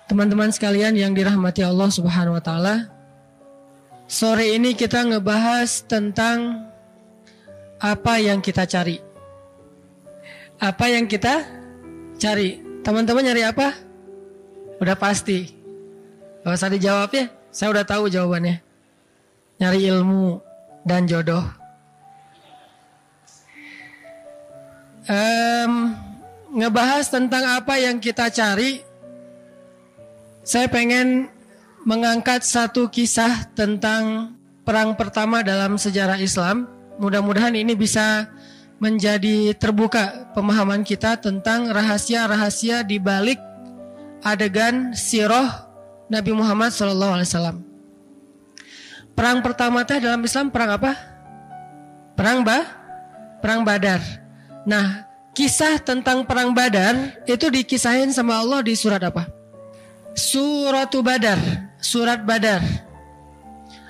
Teman-teman sekalian yang dirahmati Allah Subhanahu wa taala, sore ini kita ngebahas tentang apa yang kita cari. Apa yang kita cari? Teman-teman nyari apa? Udah pasti. Gak usah dijawab ya, saya udah tahu jawabannya. Nyari ilmu dan jodoh. Ngebahas tentang apa yang kita cari. Saya pengen mengangkat satu kisah tentang perang pertama dalam sejarah Islam. Mudah-mudahan ini bisa menjadi terbuka pemahaman kita tentang rahasia-rahasia di balik adegan sirah Nabi Muhammad SAW. Perang pertama teh dalam Islam perang apa? Perang Badar. Nah, kisah tentang perang Badar itu dikisahin sama Allah di surat apa? Surat Badar.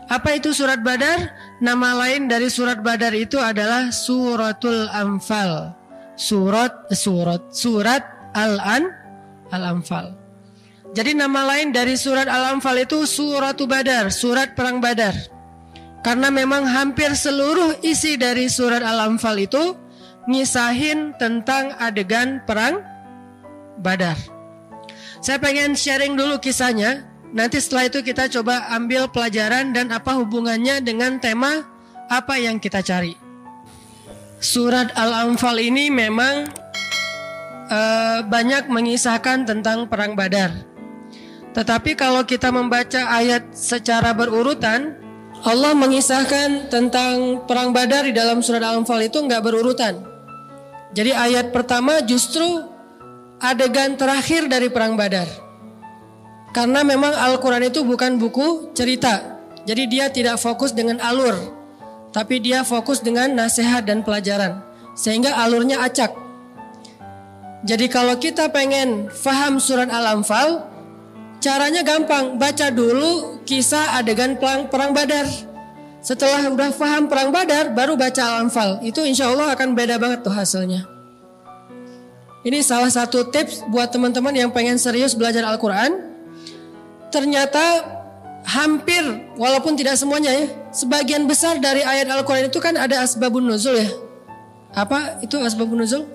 Apa itu surat Badar? Nama lain dari surat Badar itu adalah Suratul Anfal. Surat Al-Anfal. Jadi nama lain dari surat Al-Anfal itu Suratul Badar, surat perang Badar. Karena memang hampir seluruh isi dari surat Al-Anfal itu ngisahin tentang adegan perang Badar. Saya pengen sharing dulu kisahnya. Nanti setelah itu kita coba ambil pelajaran dan apa hubungannya dengan tema apa yang kita cari. Surat Al-Anfal ini memang banyak mengisahkan tentang perang Badar. Tetapi kalau kita membaca ayat secara berurutan, Allah mengisahkan tentang perang Badar di dalam surat Al-Anfal itu nggak berurutan. Jadi ayat pertama justru adegan terakhir dari perang Badar. Karena memang Al-Quran itu bukan buku cerita. Jadi dia tidak fokus dengan alur, tapi dia fokus dengan nasihat dan pelajaran. Sehingga alurnya acak. Jadi kalau kita pengen faham surat Al-Anfal, caranya gampang. Baca dulu kisah adegan perang Badar. Setelah udah faham perang Badar, baru baca Al-Anfal. Itu insya Allah akan beda banget tuh hasilnya. Ini salah satu tips buat teman-teman yang pengen serius belajar Al-Quran. Ternyata hampir, walaupun tidak semuanya ya, sebagian besar dari ayat Al-Quran itu kan ada asbabun nuzul ya. Apa itu asbabun nuzul?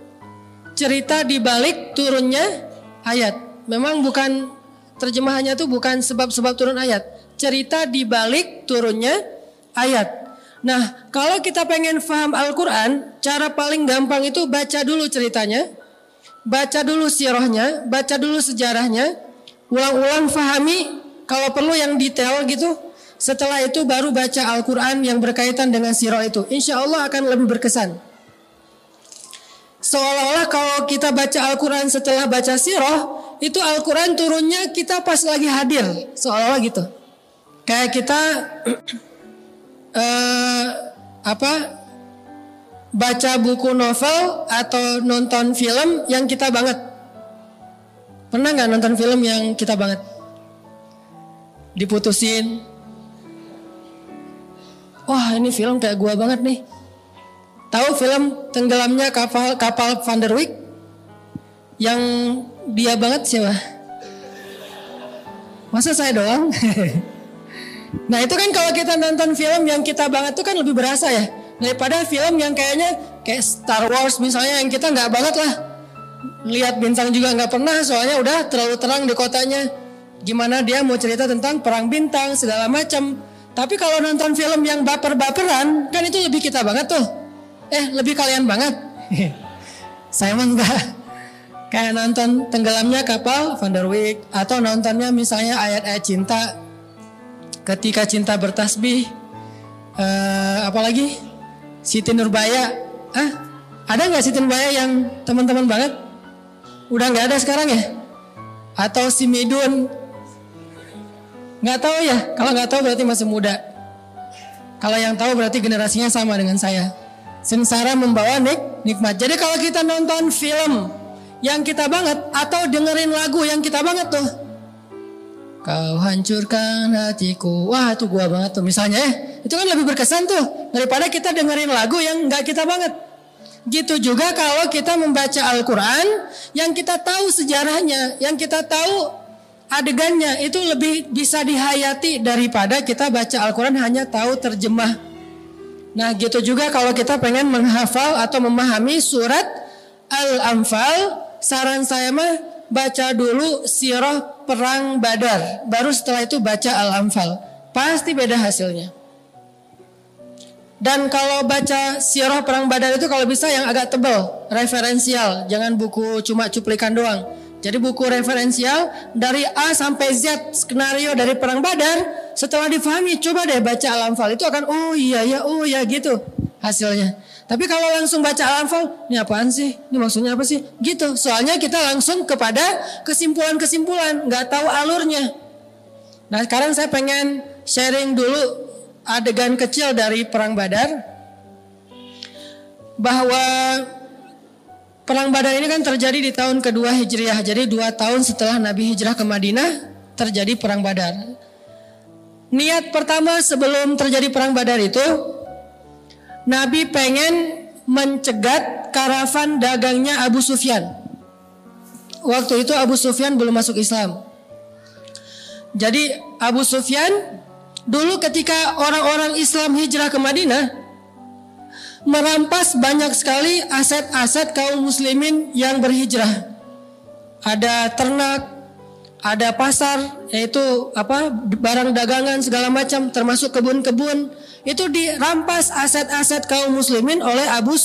Cerita di balik turunnya ayat. Memang bukan, terjemahannya itu bukan sebab-sebab turun ayat. Cerita di balik turunnya ayat. Nah, kalau kita pengen paham Al-Quran, cara paling gampang itu baca dulu ceritanya. Baca dulu sirahnya, baca dulu sejarahnya, ulang-ulang fahami, kalau perlu yang detail gitu. Setelah itu baru baca Al-Quran yang berkaitan dengan sirah itu. Insya Allah akan lebih berkesan. Seolah-olah kalau kita baca Al-Quran setelah baca sirah, itu Al-Quran turunnya kita pas lagi hadir. Seolah-olah gitu. Kayak kita baca buku novel atau nonton film yang kita banget. Pernah gak nonton film yang kita banget? Diputusin. Wah, ini film kayak gua banget nih. Tahu film tenggelamnya kapal Van der Wijk? Yang dia banget siapa? Masa saya doang? Nah itu kan kalau kita nonton film yang kita banget itu kan lebih berasa ya. Daripada film yang kayaknya kayak Star Wars misalnya yang kita nggak banget lah. Lihat bintang juga nggak pernah, soalnya udah terlalu terang di kotanya. Gimana dia mau cerita tentang perang bintang segala macam. Tapi kalau nonton film yang baper-baperan kan itu lebih kita banget tuh. Lebih kalian banget. Saya mah enggak. Kayak nonton tenggelamnya kapal Van der Wijk, atau nontonnya misalnya ayat-ayat cinta. Ketika cinta bertasbih. Apalagi Siti Nurbaya. Ada gak Siti Nurbaya yang teman-teman banget? Udah gak ada sekarang ya? Atau si Midun? Gak tahu ya? Kalau gak tahu berarti masih muda. Kalau yang tahu berarti generasinya sama dengan saya. Sengsara membawa nikmat. Jadi kalau kita nonton film yang kita banget, atau dengerin lagu yang kita banget tuh, kau hancurkan hatiku. Wah itu gua banget tuh misalnya itu kan lebih berkesan tuh daripada kita dengerin lagu yang gak kita banget. Gitu juga kalau kita membaca Al-Quran yang kita tahu sejarahnya, yang kita tahu adegannya itu lebih bisa dihayati daripada kita baca Al-Quran hanya tahu terjemah. Nah gitu juga kalau kita pengen menghafal atau memahami surat Al-Anfal, saran saya mah baca dulu sirah perang Badar, baru setelah itu baca Al-Anfal. Pasti beda hasilnya. Dan kalau baca sirah perang Badar itu kalau bisa yang agak tebal, referensial, jangan buku cuma cuplikan doang. Jadi buku referensial dari A sampai Z skenario dari perang Badar, setelah difahami coba deh baca Al-Anfal, itu akan oh iya gitu hasilnya. Tapi kalau langsung baca Al-Anfal, ini apaan sih? Ini maksudnya apa sih? Gitu. Soalnya kita langsung kepada kesimpulan-kesimpulan, nggak tahu alurnya. Nah sekarang saya pengen sharing dulu adegan kecil dari perang Badar, bahwa perang Badar ini kan terjadi di tahun kedua Hijriah. Jadi 2 tahun setelah Nabi hijrah ke Madinah terjadi perang Badar. Niat pertama sebelum terjadi perang Badar itu, Nabi pengen mencegat karavan dagangnya Abu Sufyan. Waktu itu Abu Sufyan belum masuk Islam. Jadi Abu Sufyan dulu ketika orang-orang Islam hijrah ke Madinah, merampas banyak sekali aset-aset kaum muslimin yang berhijrah. Ada ternak, ada pasar, yaitu barang dagangan segala macam, termasuk kebun-kebun. Itu dirampas aset-aset kaum muslimin oleh Abu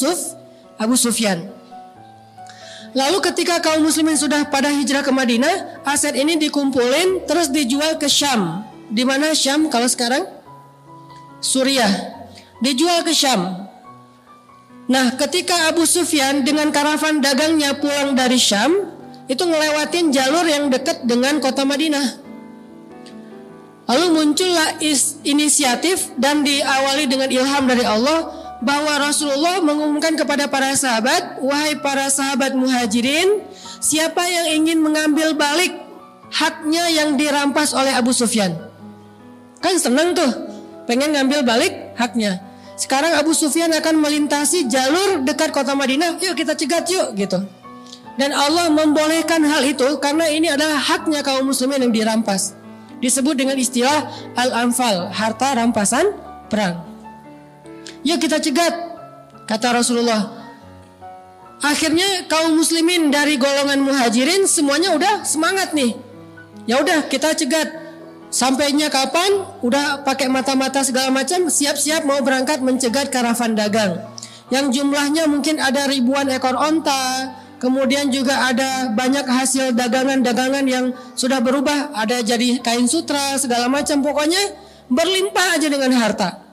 Sufyan. Lalu ketika kaum muslimin sudah pada hijrah ke Madinah, aset ini dikumpulin terus dijual ke Syam. Di mana Syam kalau sekarang? Suriah. Dijual ke Syam. Nah ketika Abu Sufyan dengan karavan dagangnya pulang dari Syam, itu ngelewatin jalur yang dekat dengan kota Madinah. Lalu muncullah inisiatif dan diawali dengan ilham dari Allah, bahwa Rasulullah mengumumkan kepada para sahabat, wahai para sahabat muhajirin, siapa yang ingin mengambil balik haknya yang dirampas oleh Abu Sufyan? Kan senang tuh, pengen ngambil balik haknya. Sekarang Abu Sufyan akan melintasi jalur dekat kota Madinah, yuk kita cegat yuk gitu. Dan Allah membolehkan hal itu karena ini adalah haknya kaum muslimin yang dirampas. Disebut dengan istilah Al-Anfal, harta rampasan perang. Yuk kita cegat, kata Rasulullah. Akhirnya kaum muslimin dari golongan muhajirin semuanya udah semangat nih. Ya udah kita cegat. Sampainya kapan? Udah pakai mata-mata segala macam, siap-siap mau berangkat mencegat karavan dagang. Yang jumlahnya mungkin ada ribuan ekor onta, kemudian juga ada banyak hasil dagangan-dagangan yang sudah berubah, ada jadi kain sutra segala macam, pokoknya berlimpah aja dengan harta.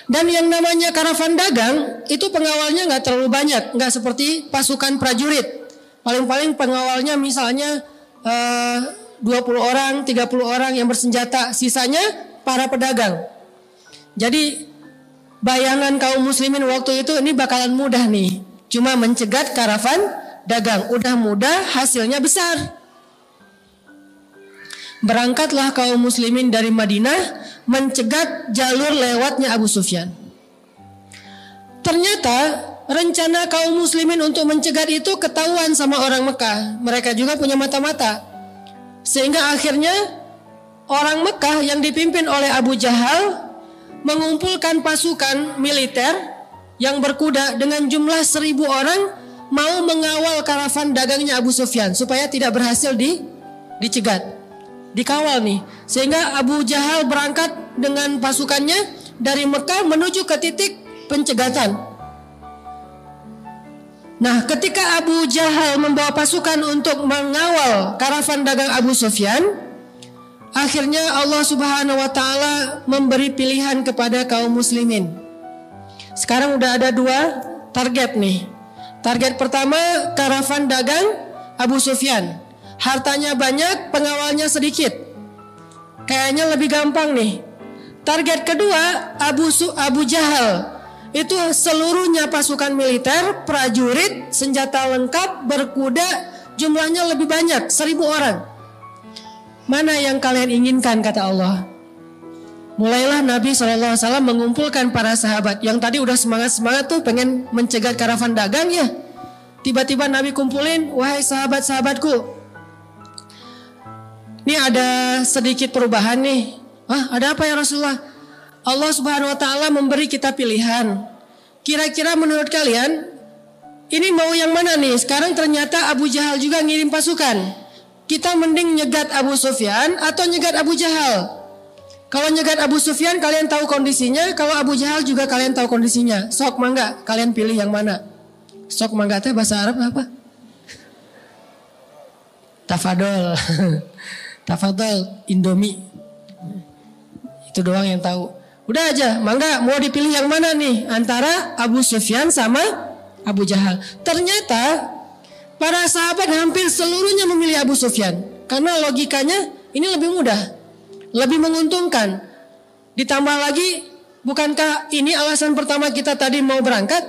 Dan yang namanya karavan dagang itu pengawalnya nggak terlalu banyak, nggak seperti pasukan prajurit. Paling-paling pengawalnya misalnya 20 orang, 30 orang yang bersenjata, sisanya para pedagang. Jadi bayangan kaum muslimin waktu itu ini bakalan mudah nih, cuma mencegat karavan dagang, udah mudah, hasilnya besar. Berangkatlah kaum muslimin dari Madinah mencegat jalur lewatnya Abu Sufyan. Ternyata rencana kaum muslimin untuk mencegat itu ketahuan sama orang Mekah. Mereka juga punya mata-mata. Sehingga akhirnya orang Mekah yang dipimpin oleh Abu Jahal mengumpulkan pasukan militer yang berkuda dengan jumlah 1.000 orang, mau mengawal karavan dagangnya Abu Sufyan supaya tidak berhasil dicegat. Dikawal nih. Sehingga Abu Jahal berangkat dengan pasukannya dari Mekah menuju ke titik pencegatan. Nah, ketika Abu Jahal membawa pasukan untuk mengawal karavan dagang Abu Sufyan, akhirnya Allah Subhanahu wa taala memberi pilihan kepada kaum muslimin. Sekarang udah ada 2 target nih. Target pertama karavan dagang Abu Sufyan. Hartanya banyak, pengawalnya sedikit. Kayaknya lebih gampang nih. Target kedua Abu Jahal. Itu seluruhnya pasukan militer, prajurit, senjata lengkap, berkuda, jumlahnya lebih banyak, 1.000 orang. Mana yang kalian inginkan, kata Allah. Mulailah Nabi SAW mengumpulkan para sahabat yang tadi udah semangat-semangat tuh pengen mencegat karavan dagang ya. Tiba-tiba Nabi kumpulin, wahai sahabat-sahabatku, Ini ada sedikit perubahan nih. Ada apa ya Rasulullah? Allah Subhanahu wa taala memberi kita pilihan. Kira-kira menurut kalian ini mau yang mana nih? Sekarang ternyata Abu Jahal juga ngirim pasukan. Kita mending nyegat Abu Sufyan atau nyegat Abu Jahal? Kalau nyegat Abu Sufyan kalian tahu kondisinya, kalau Abu Jahal juga kalian tahu kondisinya. Sok mangga, kalian pilih yang mana? Sok mangga teh bahasa Arab apa? Tafadol. Tafadol Indomie. Itu doang yang tahu. Udah aja, mangga mau dipilih yang mana nih? Antara Abu Sufyan sama Abu Jahal. Ternyata para sahabat hampir seluruhnya memilih Abu Sufyan. Karena logikanya ini lebih mudah, lebih menguntungkan. Ditambah lagi, bukankah ini alasan pertama kita tadi mau berangkat?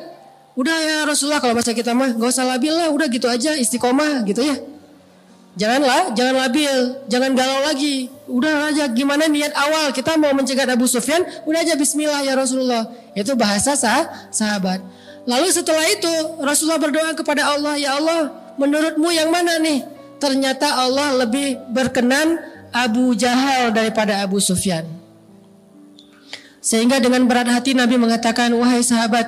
Udah ya Rasulullah, kalau bahasa kita mah gak usah labil lah, udah gitu aja, istiqomah gitu ya. Jangan labil, jangan galau lagi. Udah aja, gimana niat awal kita mau mencegat Abu Sufyan, udah aja bismillah ya Rasulullah. Itu bahasa sahabat. Lalu setelah itu Rasulullah berdoa kepada Allah, ya Allah, menurutmu yang mana nih? Ternyata Allah lebih berkenan Abu Jahal daripada Abu Sufyan. Sehingga dengan berat hati Nabi mengatakan, wahai sahabat,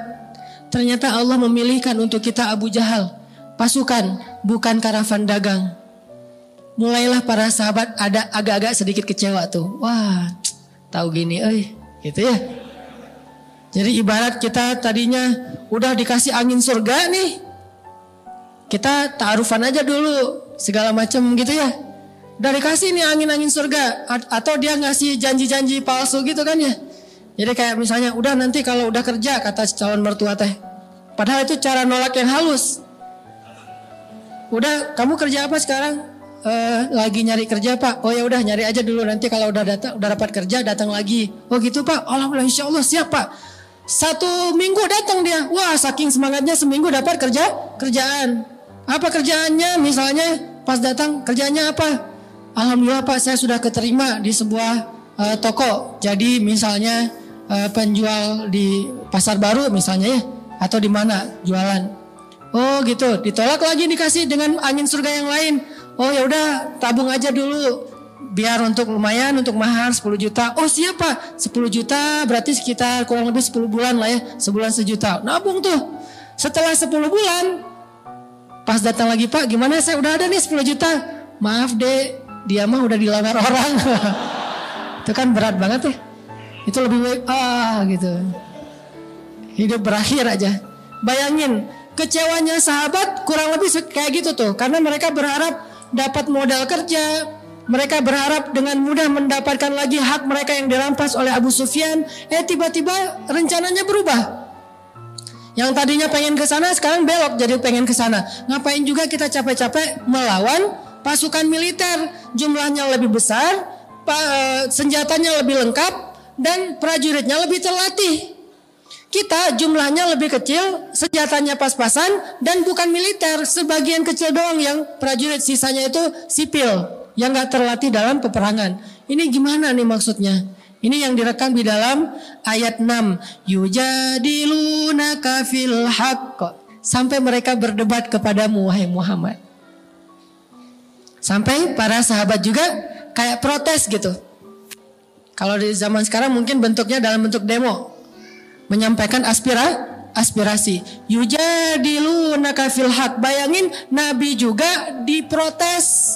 ternyata Allah memilihkan untuk kita Abu Jahal, pasukan, bukan karavan dagang. Mulailah para sahabat ada agak-agak sedikit kecewa tuh. Wah, tahu gini, gitu ya. Jadi ibarat kita tadinya udah dikasih angin surga nih, kita ta'arufan aja dulu segala macam gitu ya. Udah dikasih nih angin-angin surga, atau dia ngasih janji-janji palsu gitu kan ya. Jadi kayak misalnya udah nanti kalau udah kerja kata calon mertua teh, padahal itu cara nolak yang halus. Udah kamu kerja apa sekarang? Lagi nyari kerja Pak. Oh ya udah nyari aja dulu, nanti kalau udah dapat kerja datang lagi. Oh gitu Pak. Alhamdulillah insyaallah siap Pak. 1 minggu datang dia. Wah saking semangatnya seminggu dapat kerjaan. Apa kerjaannya? Misalnya pas datang kerjanya apa? Alhamdulillah Pak saya sudah keterima di sebuah toko. Jadi misalnya penjual di pasar baru misalnya ya, atau di mana jualan. Oh gitu. Ditolak lagi dikasih dengan angin surga yang lain. Oh ya udah tabung aja dulu biar untuk lumayan untuk mahar 10 juta. Oh siap Pak, 10 juta berarti sekitar kurang lebih 10 bulan lah ya, sebulan 1 juta. Nabung tuh. Setelah 10 bulan pas datang lagi Pak, gimana saya udah ada nih 10 juta. Maaf Dek, dia mah udah dilamar orang. Itu kan berat banget ya. Itu lebih baik gitu. Hidup berakhir aja. Bayangin kecewanya sahabat kurang lebih kayak gitu tuh, karena mereka berharap dapat modal kerja, mereka berharap dengan mudah mendapatkan lagi hak mereka yang dirampas oleh Abu Sufyan. Tiba-tiba rencananya berubah. Yang tadinya pengen ke sana sekarang belok jadi pengen ke sana. Ngapain juga kita capek-capek melawan pasukan militer, jumlahnya lebih besar, senjatanya lebih lengkap dan prajuritnya lebih terlatih. Kita jumlahnya lebih kecil, senjatanya pas-pasan dan bukan militer, sebagian kecil doang yang prajurit, sisanya itu sipil yang gak terlatih dalam peperangan. Ini gimana nih maksudnya? Ini yang direkam di dalam ayat 6. Yujadilunaka fil haqq. Sampai mereka berdebat kepadamu wahai Muhammad. Sampai para sahabat juga kayak protes gitu. Kalau di zaman sekarang mungkin bentuknya dalam bentuk demo. Menyampaikan aspirasi. Yujadilunaka fil haq. Bayangin Nabi juga diprotes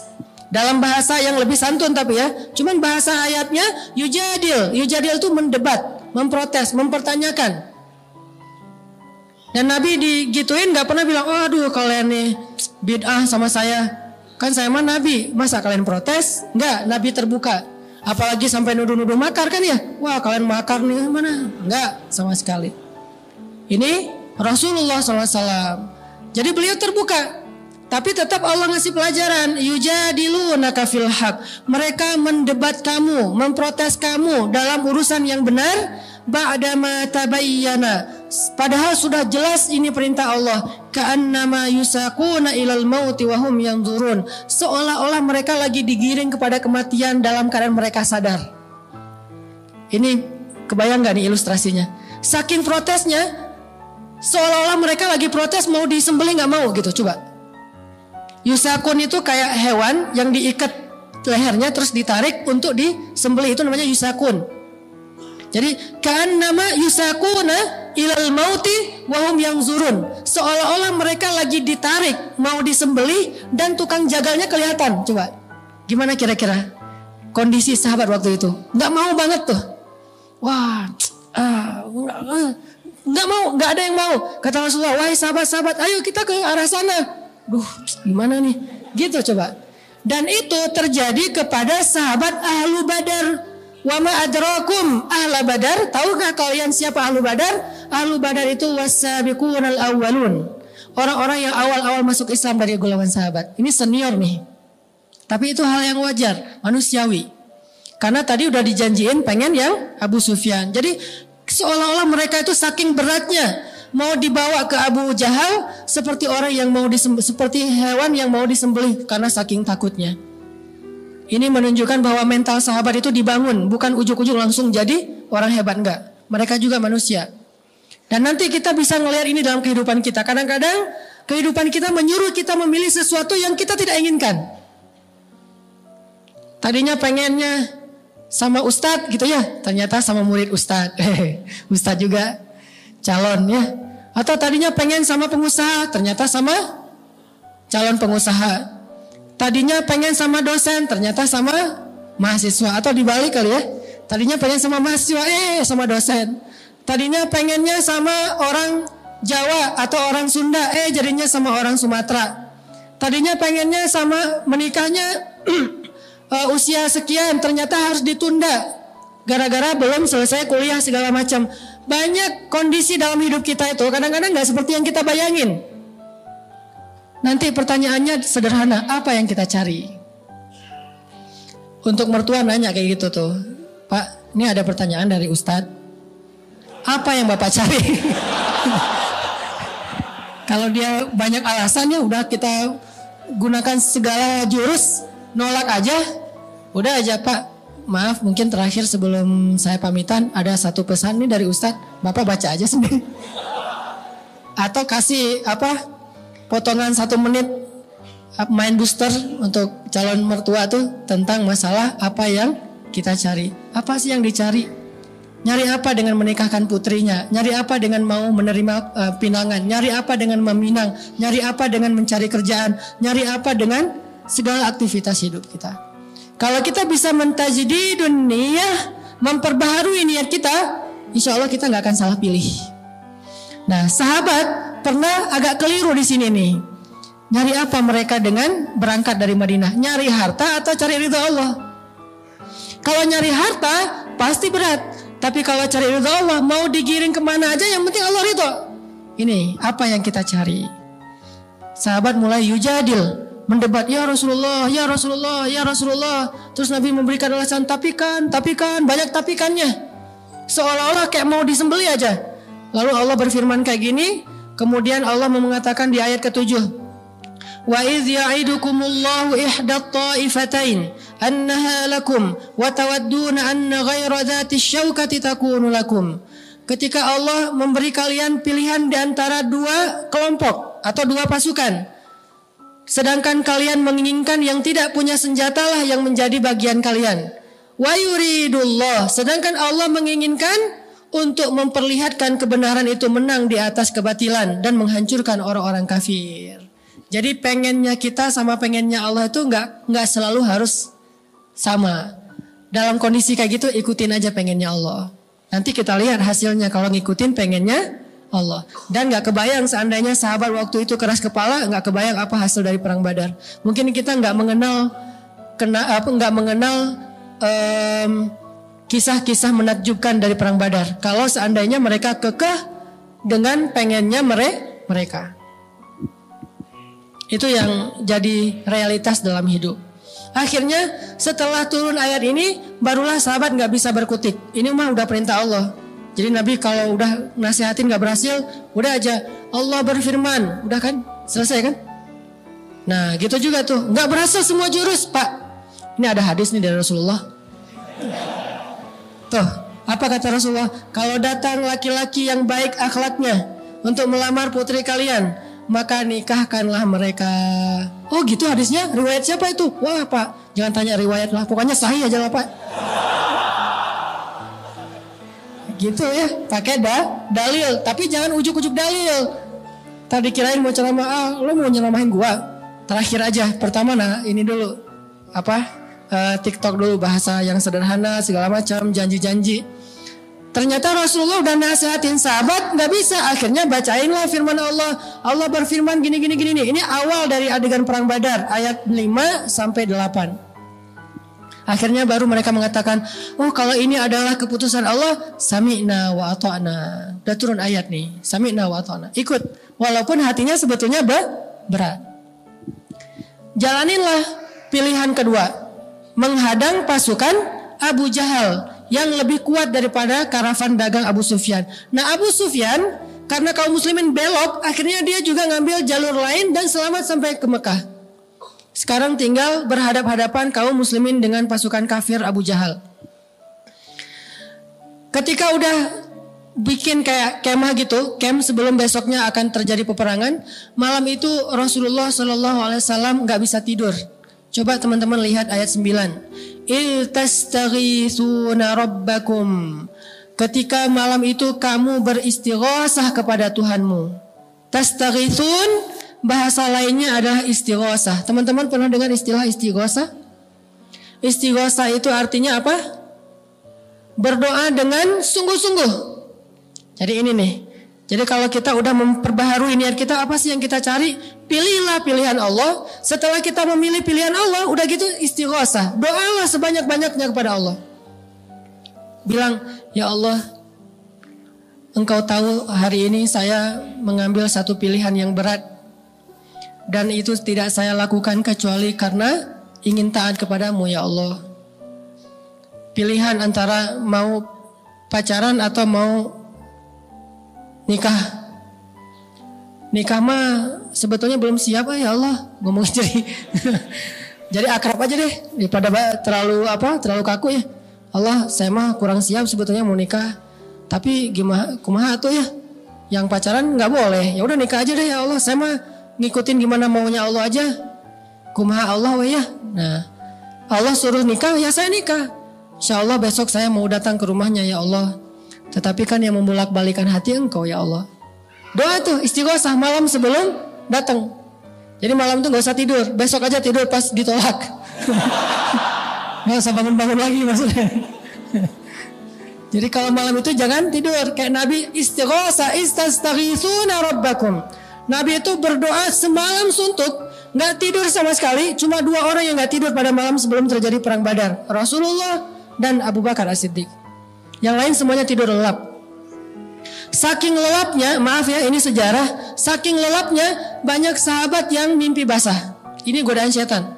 dalam bahasa yang lebih santun tapi ya. Cuman bahasa ayatnya yujadil. Yujadil itu mendebat, memprotes, mempertanyakan. Dan Nabi digituin gak pernah bilang, oh aduh kalian nih bid'ah sama saya. Kan saya mah Nabi, masa kalian protes? Enggak, Nabi terbuka. Apalagi sampai nuduh-nuduh makar kan ya. Wah kalian makar nih mana? Enggak sama sekali. Ini Rasulullah SAW. Jadi beliau terbuka. Tapi tetap Allah ngasih pelajaran. Yujadilunaka fil haq. Mereka mendebat kamu, memprotes kamu dalam urusan yang benar. Ba'dama tabayyana. Padahal sudah jelas ini perintah Allah. Ka'annama yusaquna ilal mauti wa hum yanzurun. Seolah-olah mereka lagi digiring kepada kematian dalam keadaan mereka sadar. Ini kebayang gak nih ilustrasinya? Saking protesnya, seolah-olah mereka lagi protes mau disembelih gak mau gitu. Coba. Yusaqun itu kayak hewan yang diikat lehernya terus ditarik untuk disembelih, itu namanya yusakun. Jadi ka'annama yusakuna ilal mauti wahum yanzurun, seolah-olah mereka lagi ditarik mau disembelih dan tukang jagalnya kelihatan. Coba gimana kira-kira kondisi sahabat waktu itu? Nggak mau banget tuh. Wah, nggak mau, nggak ada yang mau. Kata Rasulullah, wahai sahabat-sahabat, ayo kita ke arah sana. Duh, gimana nih? Gitu coba. Dan itu terjadi kepada sahabat Ahlu Badar. Wa ma adrakum ahla Badar. Tahukah kalian siapa Ahlu Badar? Ahlu Badar itu wasabiqunal awwalun. Orang-orang yang awal-awal masuk Islam dari golongan sahabat. Ini senior nih. Tapi itu hal yang wajar, manusiawi. Karena tadi udah dijanjiin pengen yang Abu Sufyan. Jadi seolah-olah mereka itu saking beratnya mau dibawa ke Abu Jahal seperti orang yang mau seperti hewan yang mau disembelih karena saking takutnya. Ini menunjukkan bahwa mental sahabat itu dibangun, bukan ujuk-ujuk langsung jadi orang hebat, enggak. Mereka juga manusia. Dan nanti kita bisa ngelihat ini dalam kehidupan kita. Kadang-kadang kehidupan kita menyuruh kita memilih sesuatu yang kita tidak inginkan. Tadinya pengennya sama ustadz gitu ya, ternyata sama murid ustadz. Ustadz juga calon ya. Atau tadinya pengen sama pengusaha, ternyata sama calon pengusaha. Tadinya pengen sama dosen, ternyata sama mahasiswa. Atau dibalik kali ya. Tadinya pengen sama mahasiswa, sama dosen. Tadinya pengennya sama orang Jawa atau orang Sunda, jadinya sama orang Sumatera. Tadinya pengennya sama menikahnya usia sekian, ternyata harus ditunda gara-gara belum selesai kuliah segala macam. Banyak kondisi dalam hidup kita itu kadang-kadang gak seperti yang kita bayangin. Nanti pertanyaannya sederhana, apa yang kita cari? Untuk mertua nanya kayak gitu tuh, Pak, ini ada pertanyaan dari Ustadz. Apa yang Bapak cari? Kalau dia banyak alasan ya udah kita gunakan segala jurus, nolak aja. Udah aja Pak, maaf mungkin terakhir sebelum saya pamitan ada satu pesan nih dari Ustadz, Bapak baca aja sendiri. Atau kasih potongan 1 menit main booster untuk calon mertua tuh tentang masalah apa yang kita cari. Apa sih yang dicari? Nyari apa dengan menikahkan putrinya? Nyari apa dengan mau menerima pinangan? Nyari apa dengan meminang? Nyari apa dengan mencari kerjaan? Nyari apa dengan segala aktivitas hidup kita? Kalau kita bisa mentajdidun niyah, memperbaharui niat kita, insya Allah kita nggak akan salah pilih. Nah, sahabat pernah agak keliru di sini nih. Nyari apa mereka dengan berangkat dari Madinah? Nyari harta atau cari ridha Allah? Kalau nyari harta pasti berat. Tapi kalau cari ridha Allah, mau digiring kemana aja yang penting Allah ridha. Ini apa yang kita cari? Sahabat mulai yujadil, mendebat, ya Rasulullah, ya Rasulullah, ya Rasulullah. Terus Nabi memberikan alasan, tapi kan, banyak tapikannya. Seolah-olah kayak mau disembelih aja. Lalu Allah berfirman kayak gini. Kemudian Allah mengatakan di ayat ke-7, wa idh ya'idukumullahu ihdat ta'ifatain annaha lakum wa tawadduna anna ghaira dhati syaukati takunu lakum. Ketika Allah memberi kalian pilihan di antara 2 kelompok atau 2 pasukan, sedangkan kalian menginginkan yang tidak punya senjata lah yang menjadi bagian kalian. Wa yuridullah, sedangkan Allah menginginkan untuk memperlihatkan kebenaran itu menang di atas kebatilan dan menghancurkan orang-orang kafir. Jadi pengennya kita sama pengennya Allah itu nggak selalu harus sama. Dalam kondisi kayak gitu ikutin aja pengennya Allah. Nanti kita lihat hasilnya kalau ngikutin pengennya Allah. Dan nggak kebayang seandainya sahabat waktu itu keras kepala, nggak kebayang apa hasil dari perang Badar. Mungkin kita nggak mengenal kisah-kisah menakjubkan dari perang Badar. Kalau seandainya mereka kekeh dengan pengennya mereka. Itu yang jadi realitas dalam hidup. Akhirnya setelah turun ayat ini, barulah sahabat gak bisa berkutik. Ini mah udah perintah Allah. Jadi Nabi kalau udah nasihatin gak berhasil, udah aja Allah berfirman. Udah kan? Selesai kan? Nah gitu juga tuh. Gak berhasil semua jurus Pak. Ini ada hadis nih dari Rasulullah. Tuh, apa kata Rasulullah? Kalau datang laki-laki yang baik akhlaknya untuk melamar putri kalian, maka nikahkanlah mereka. Oh gitu hadisnya? Riwayat siapa itu? Wah Pak, jangan tanya riwayat lah, pokoknya sahih aja lah Pak. Gitu ya, pakai dalil, tapi jangan ujuk-ujuk dalil. Tadi kirain mau ceramah, lo mau nyeramahin gua. Terakhir aja, pertama ini dulu TikTok dulu, bahasa yang sederhana segala macam, janji-janji. Ternyata Rasulullah udah nasihatin sahabat, nggak bisa. Akhirnya bacainlah firman Allah. Allah berfirman gini. Ini awal dari adegan perang Badar, ayat 5 sampai 8. Akhirnya baru mereka mengatakan, oh kalau ini adalah keputusan Allah, sami'na wa ata'na. Udah turun ayat nih, sami'na wa ata'na. Ikut, walaupun hatinya sebetulnya berat. Jalaninlah pilihan kedua, menghadang pasukan Abu Jahal yang lebih kuat daripada karavan dagang Abu Sufyan. Nah Abu Sufyan karena kaum muslimin belok, akhirnya dia juga ngambil jalur lain dan selamat sampai ke Mekah. Sekarang tinggal berhadap-hadapan kaum muslimin dengan pasukan kafir Abu Jahal. Ketika udah bikin kayak kemah gitu, camp sebelum besoknya akan terjadi peperangan, malam itu Rasulullah SAW gak bisa tidur. Coba teman-teman lihat ayat 9. Il tastaghithuna rabbakum. Ketika malam itu kamu beristighosah kepada Tuhanmu. Tastaghithun bahasa lainnya adalah istighosah. Teman-teman pernah dengar istilah istighosah? Istighosah itu artinya apa? Berdoa dengan sungguh-sungguh. Jadi ini nih. Jadi kalau kita udah memperbaharui niat kita, apa sih yang kita cari? Pilihlah pilihan Allah. Setelah kita memilih pilihan Allah, udah gitu istighosah. Doalah sebanyak-banyaknya kepada Allah. Bilang, ya Allah, Engkau tahu hari ini saya mengambil satu pilihan yang berat. Dan itu tidak saya lakukan kecuali karena ingin taat kepadamu ya Allah. Pilihan antara mau pacaran atau mau nikah. Nikah mah sebetulnya belum siap ya Allah. Ngomong jadi akrab aja deh daripada terlalu kaku ya. Allah, saya mah kurang siap sebetulnya mau nikah. Tapi gimana kumaha tuh ya? Yang pacaran nggak boleh. Ya udah nikah aja deh ya Allah. Saya mah ngikutin gimana maunya Allah aja. Kumaha Allah we ya. Nah, Allah suruh nikah ya saya nikah. Insyaallah besok saya mau datang ke rumahnya ya Allah. Tetapi kan yang membolak-balikan hati Engkau ya Allah. Doa tuh istighosah malam sebelum datang. Jadi malam tuh gak usah tidur. Besok aja tidur pas ditolak. Gak usah bangun-bangun lagi maksudnya. Jadi kalau malam itu jangan tidur. Kayak Nabi istighosah istastaghithuna rabbakum. Nabi itu berdoa semalam suntuk. Gak tidur sama sekali. Cuma 2 orang yang gak tidur pada malam sebelum terjadi perang Badar. Rasulullah dan Abu Bakar As-Siddiq. Yang lain semuanya tidur lelap. Saking lelapnya, maaf ya ini sejarah, saking lelapnya banyak sahabat yang mimpi basah. Ini godaan setan.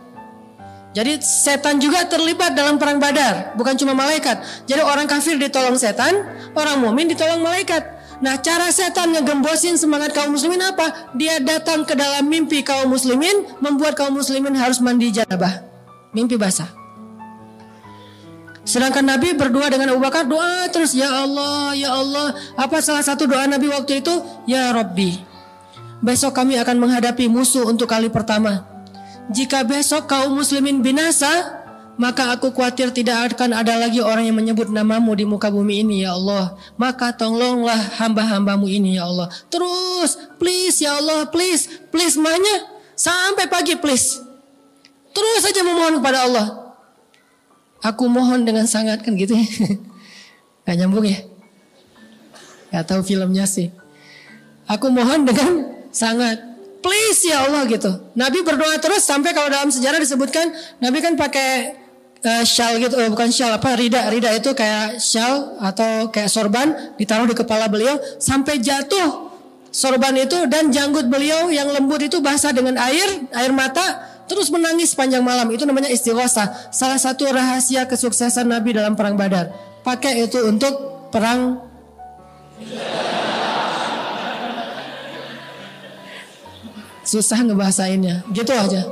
Jadi setan juga terlibat dalam perang Badar, bukan cuma malaikat. Jadi orang kafir ditolong setan, orang mukmin ditolong malaikat. Nah cara setan ngegembosin semangat kaum muslimin apa? Dia datang ke dalam mimpi kaum muslimin, membuat kaum muslimin harus mandi janabah. Mimpi basah. Sedangkan Nabi berdoa dengan Abu Bakar, doa terus, ya Allah, ya Allah. Apa salah satu doa Nabi waktu itu? Ya Rabbi, besok kami akan menghadapi musuh untuk kali pertama. Jika besok kaum muslimin binasa, maka aku khawatir tidak akan ada lagi orang yang menyebut namamu di muka bumi ini ya Allah. Maka tolonglah hamba-hambamu ini ya Allah. Terus, please ya Allah, please mahnya sampai pagi please. Terus saja memohon kepada Allah. Aku mohon dengan sangat, kan gitu ya. Gak nyambung ya. Gak tahu filmnya sih. Aku mohon dengan sangat, please ya Allah gitu. Nabi berdoa terus sampai kalau dalam sejarah disebutkan Nabi kan pakai shawl gitu, bukan shawl rida itu kayak shawl atau kayak sorban ditaruh di kepala beliau sampai jatuh sorban itu dan janggut beliau yang lembut itu basah dengan air mata. Terus menangis sepanjang malam. Itu namanya istighosah. Salah satu rahasia kesuksesan Nabi dalam perang Badar. Pakai itu untuk perang. Susah ngebahasainnya. Gitu aja.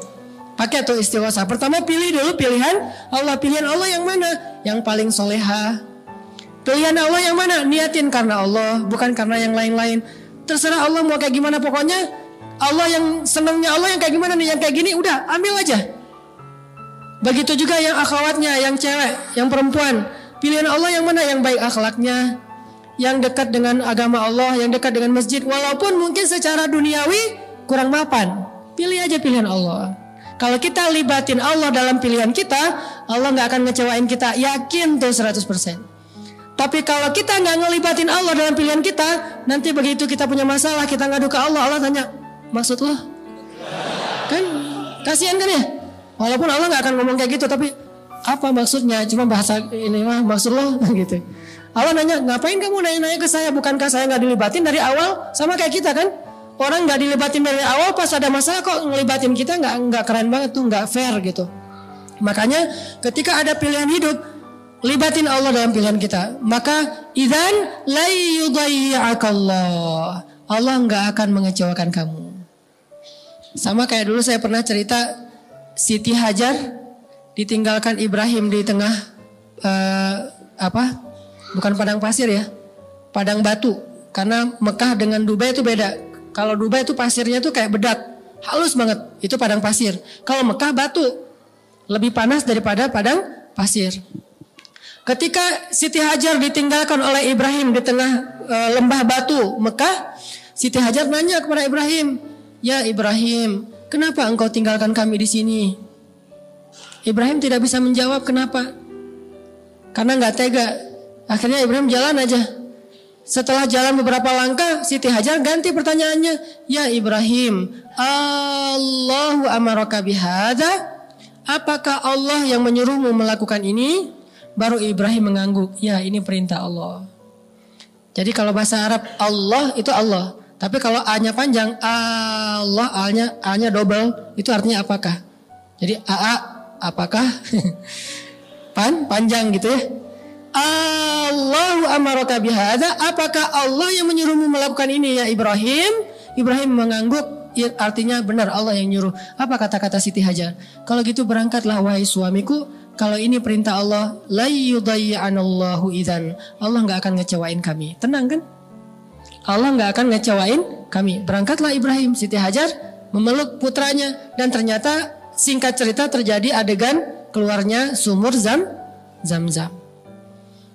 Pakai tuh istighosah. Pertama pilih dulu pilihan Allah. Pilihan Allah yang mana? Yang paling soleha. Pilihan Allah yang mana? Niatin karena Allah, bukan karena yang lain-lain. Terserah Allah mau kayak gimana, pokoknya Allah yang senangnya Allah yang kayak gimana nih, yang kayak gini, udah ambil aja. Begitu juga yang akhwatnya, yang cewek, yang perempuan. Pilihan Allah yang mana, yang baik akhlaknya, yang dekat dengan agama Allah, yang dekat dengan masjid. Walaupun mungkin secara duniawi kurang mapan, pilih aja pilihan Allah. Kalau kita libatin Allah dalam pilihan kita, Allah gak akan ngecewain kita, yakin tuh 100%. Tapi kalau kita gak ngelibatin Allah dalam pilihan kita, nanti begitu kita punya masalah, kita ngadu ke Allah, Allah tanya, maksud lo? Kan kasihan kan ya? Walaupun Allah gak akan ngomong kayak gitu, tapi apa maksudnya? Cuma bahasa ini mah maksud lo gitu. Allah nanya, ngapain kamu nanya-nanya ke saya? Bukankah saya gak dilibatin dari awal? Sama kayak kita kan? Orang gak dilibatin dari awal, pas ada masalah kok ngelibatin kita, gak keren banget tuh, gak fair gitu. Makanya ketika ada pilihan hidup, libatin Allah dalam pilihan kita. Maka idzan la yudayyi'akallah, Allah gak akan mengecewakan kamu. Sama kayak dulu saya pernah cerita, Siti Hajar ditinggalkan Ibrahim di tengah bukan padang pasir ya, padang batu. Karena Mekah dengan Dubai itu beda. Kalau Dubai itu pasirnya tuh kayak bedak, halus banget, itu padang pasir. Kalau Mekah batu, lebih panas daripada padang pasir. Ketika Siti Hajar ditinggalkan oleh Ibrahim di tengah lembah batu Mekah, Siti Hajar nanya kepada Ibrahim, ya Ibrahim, kenapa engkau tinggalkan kami di sini? Ibrahim tidak bisa menjawab kenapa, karena nggak tega. Akhirnya Ibrahim jalan aja. Setelah jalan beberapa langkah, Siti Hajar ganti pertanyaannya. Ya Ibrahim, Allahu amaraka bihadza? Apakah Allah yang menyuruhmu melakukan ini? Baru Ibrahim mengangguk. Ya, ini perintah Allah. Jadi kalau bahasa Arab Allah itu Allah. Tapi kalau A-nya panjang, Allah, A-nya double, itu artinya apakah? Jadi apakah? Panjang gitu ya. Allahu amaraka bihadza, apakah Allah yang menyuruhmu melakukan ini ya Ibrahim? Ibrahim mengangguk, artinya benar Allah yang nyuruh. Apa kata-kata Siti Hajar? Kalau gitu berangkatlah wahai suamiku, kalau ini perintah Allah, la yudayyi'anallahu idzan, Allah enggak akan ngecewain kami. Tenang kan? Allah enggak akan ngecewain kami. Berangkatlah Ibrahim, Siti Hajar memeluk putranya, dan ternyata singkat cerita terjadi adegan keluarnya sumur Zam-Zam.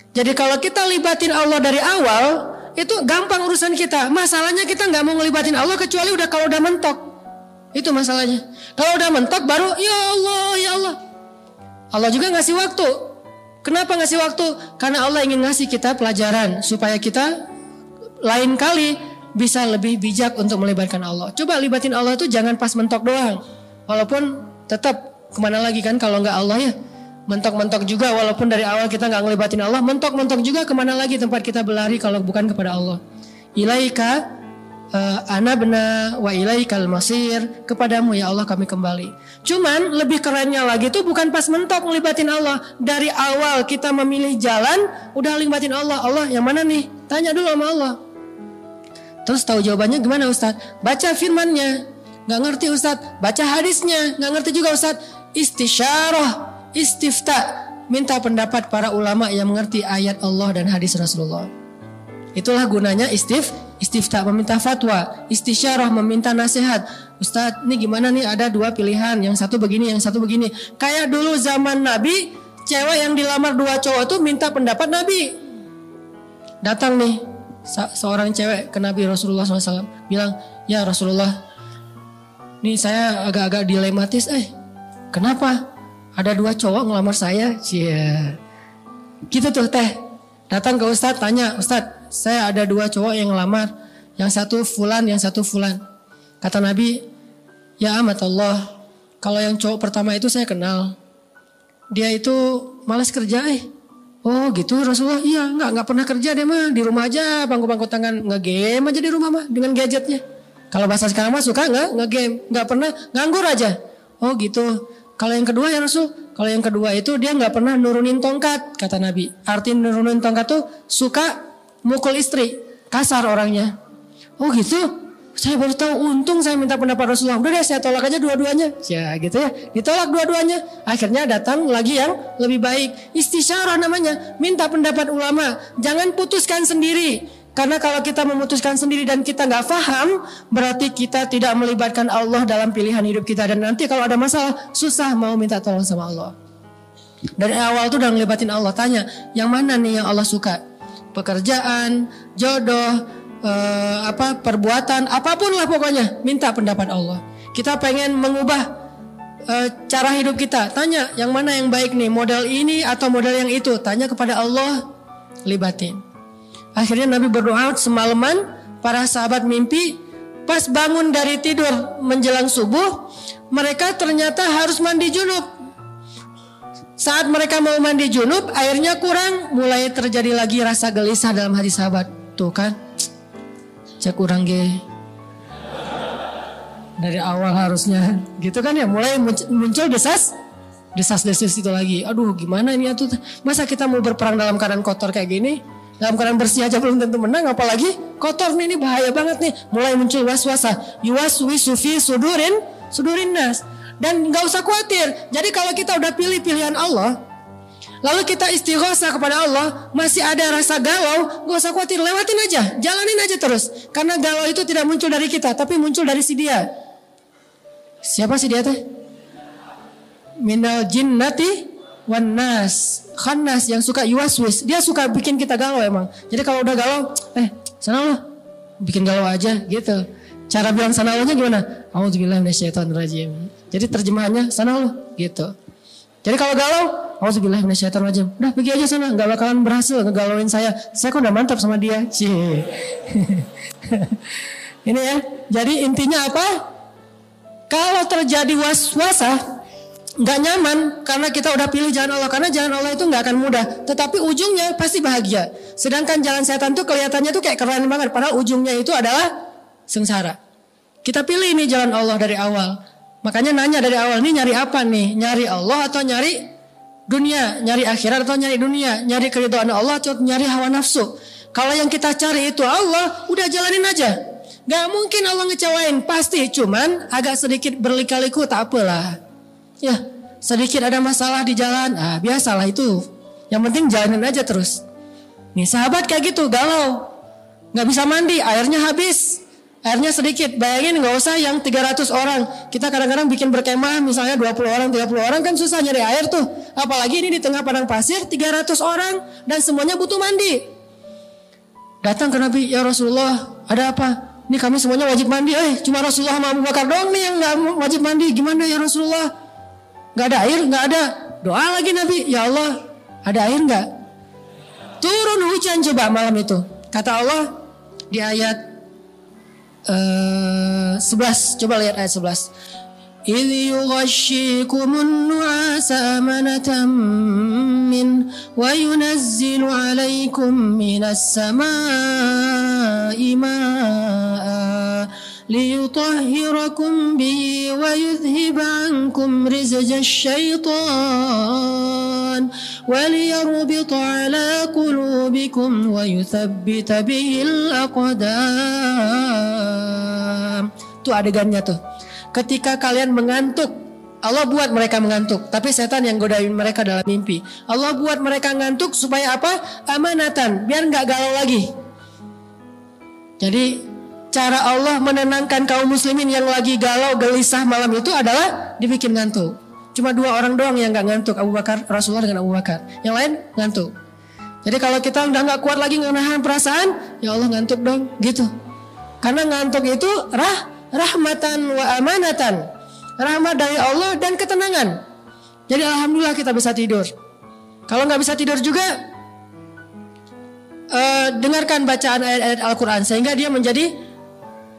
Jadi kalau kita libatin Allah dari awal, itu gampang urusan kita. Masalahnya kita nggak mau ngelibatin Allah kecuali kalau udah mentok. Itu masalahnya. Kalau udah mentok baru ya Allah. Allah juga ngasih waktu. Kenapa ngasih waktu? Karena Allah ingin ngasih kita pelajaran supaya kita lain kali bisa lebih bijak untuk melibatkan Allah. Coba libatin Allah itu jangan pas mentok doang. Walaupun tetap kemana lagi kan kalau nggak Allah ya. Mentok-mentok juga walaupun dari awal kita gak ngelibatin Allah. Mentok-mentok juga kemana lagi tempat kita berlari kalau bukan kepada Allah. Ilaika anabna wa ilaikal masir, kepadamu ya Allah kami kembali. Cuman lebih kerennya lagi tuh bukan pas mentok ngelibatin Allah. Dari awal kita memilih jalan udah libatin Allah. Allah yang mana nih? Tanya dulu sama Allah. Terus tahu jawabannya gimana Ustaz? Baca firmannya. Gak ngerti Ustaz. Baca hadisnya. Gak ngerti juga Ustaz. Istisyarah, istifta, minta pendapat para ulama yang mengerti ayat Allah dan hadis Rasulullah. Itulah gunanya istifta, meminta fatwa. Istisyarah, meminta nasihat. Ustadz, ini gimana nih, ada dua pilihan, yang satu begini, yang satu begini. Kayak dulu zaman Nabi, cewek yang dilamar dua cowok tuh minta pendapat Nabi. Datang nih seorang cewek ke Nabi Rasulullah SAW, bilang, ya Rasulullah, nih saya agak-agak dilematis. Kenapa? Ada dua cowok ngelamar saya. Gitu tuh teh. Datang ke Ustadz, tanya, Ustadz, saya ada dua cowok yang ngelamar. Yang satu fulan, yang satu fulan. Kata Nabi, ya amat Allah, kalau yang cowok pertama itu saya kenal. Dia itu malas kerja. Oh gitu Rasulullah. Iya, enggak pernah kerja dia mah, di rumah aja bangku-bangku tangan, nge-game aja di rumah mah dengan gadgetnya. Kalau bahasa sekarang mah suka nge-game, enggak pernah nganggur aja. Oh gitu. Kalau yang kedua ya Rasul, kalau yang kedua itu dia nggak pernah nurunin tongkat, kata Nabi. Arti nurunin tongkat tuh suka mukul istri, kasar orangnya. Oh gitu, saya baru tahu. Untung saya minta pendapat Rasulullah. Udah deh saya tolak aja dua-duanya. Ya gitu ya, ditolak dua-duanya. Akhirnya datang lagi yang lebih baik. Istisyarah namanya, minta pendapat ulama. Jangan putuskan sendiri. Karena kalau kita memutuskan sendiri dan kita nggak paham, berarti kita tidak melibatkan Allah dalam pilihan hidup kita. Dan nanti kalau ada masalah, susah mau minta tolong sama Allah. Dari awal tuh udah ngelibatin Allah. Tanya, yang mana nih yang Allah suka? Pekerjaan, jodoh, perbuatan, apapun lah pokoknya. Minta pendapat Allah. Kita pengen mengubah cara hidup kita. Tanya, yang mana yang baik nih? Model ini atau model yang itu? Tanya kepada Allah, libatin. Akhirnya Nabi berdoa semalaman, para sahabat mimpi, pas bangun dari tidur menjelang subuh, mereka ternyata harus mandi junub. Saat mereka mau mandi junub, airnya kurang, mulai terjadi lagi rasa gelisah dalam hati sahabat. Tuh kan, cek kurang ge. Dari awal harusnya, gitu kan ya, mulai muncul desas-desus itu lagi. Aduh, gimana ini tuh? Masa kita mau berperang dalam keadaan kotor kayak gini? Dalam keadaan bersih aja belum tentu menang, apalagi kotor nih, ini bahaya banget nih. Mulai muncul waswasa, yuwaswisu fi sudurin nas. Dan gak usah khawatir. Jadi kalau kita udah pilih pilihan Allah, lalu kita istighosah kepada Allah, masih ada rasa galau, gak usah khawatir, lewatin aja, jalanin aja terus. Karena galau itu tidak muncul dari kita, tapi muncul dari si dia. Siapa si dia teh? Minal jinnati wan nas, khannas, yang suka yuwaswis. Dia suka bikin kita galau emang. Jadi kalau udah galau, sana lo, bikin galau aja gitu. Cara bilang sana lo nya gimana? Auzubillahi minasyaitonirrajim. Jadi terjemahannya sana lo gitu. Jadi kalau galau, auzubillahi minasyaitonirrajim. Udah pergi aja sana, nggak bakalan berhasil ngegalauin saya. Saya kok udah mantap sama dia. Cie. Ini ya. Jadi intinya apa? Kalau terjadi waswasah, nggak nyaman karena kita udah pilih jalan Allah. Karena jalan Allah itu nggak akan mudah, tetapi ujungnya pasti bahagia. Sedangkan jalan setan tuh kelihatannya tuh kayak keren banget, padahal ujungnya itu adalah sengsara. Kita pilih ini jalan Allah dari awal. Makanya nanya dari awal, nih nyari apa nih? Nyari Allah atau nyari dunia? Nyari akhirat atau nyari dunia? Nyari keridhaan Allah atau nyari hawa nafsu? Kalau yang kita cari itu Allah, udah jalanin aja. Gak mungkin Allah ngecewain, pasti. Cuman agak sedikit berlika-liku, tak apalah. Ya, sedikit ada masalah di jalan, biasalah itu. Yang penting jalanin aja terus. Nih sahabat kayak gitu, galau, gak bisa mandi, airnya habis, airnya sedikit. Bayangin gak usah yang 300 orang. Kita kadang-kadang bikin berkemah misalnya 20 orang, 30 orang kan susah nyari air tuh. Apalagi ini di tengah padang pasir 300 orang dan semuanya butuh mandi. Datang ke Nabi, ya Rasulullah, ada apa? Ini kami semuanya wajib mandi. Cuma Rasulullah sama Abu Bakar doang nih yang gak wajib mandi. Gimana ya Rasulullah? Gak ada air? Gak ada. Doa lagi Nabi, ya Allah, ada air gak? Turun hujan coba malam itu. Kata Allah di ayat 11. Coba lihat ayat 11. إذ يغشيكم النعاس أمنة منه وينزل عليكم من السماء ماء ليطهركم به ويذهب عنكم رزج الشيطان وليربط على قلوبكم ويثبت به الأقدام. Itu adegannya tuh. Ketika kalian mengantuk, Allah buat mereka mengantuk, tapi setan yang godain mereka dalam mimpi. Allah buat mereka ngantuk supaya apa? Amanatan, biar nggak galau lagi. Jadi cara Allah menenangkan kaum muslimin yang lagi galau gelisah malam itu adalah dibikin ngantuk. Cuma 2 orang doang yang nggak ngantuk, Abu Bakar, Rasulullah dengan Abu Bakar. Yang lain ngantuk. Jadi kalau kita udah nggak kuat lagi menahan perasaan, ya Allah ngantuk dong, gitu. Karena ngantuk itu rahmatan wa amanatan, rahmat dari Allah dan ketenangan. Jadi alhamdulillah kita bisa tidur. Kalau nggak bisa tidur juga, dengarkan bacaan ayat-ayat Al-Quran sehingga dia menjadi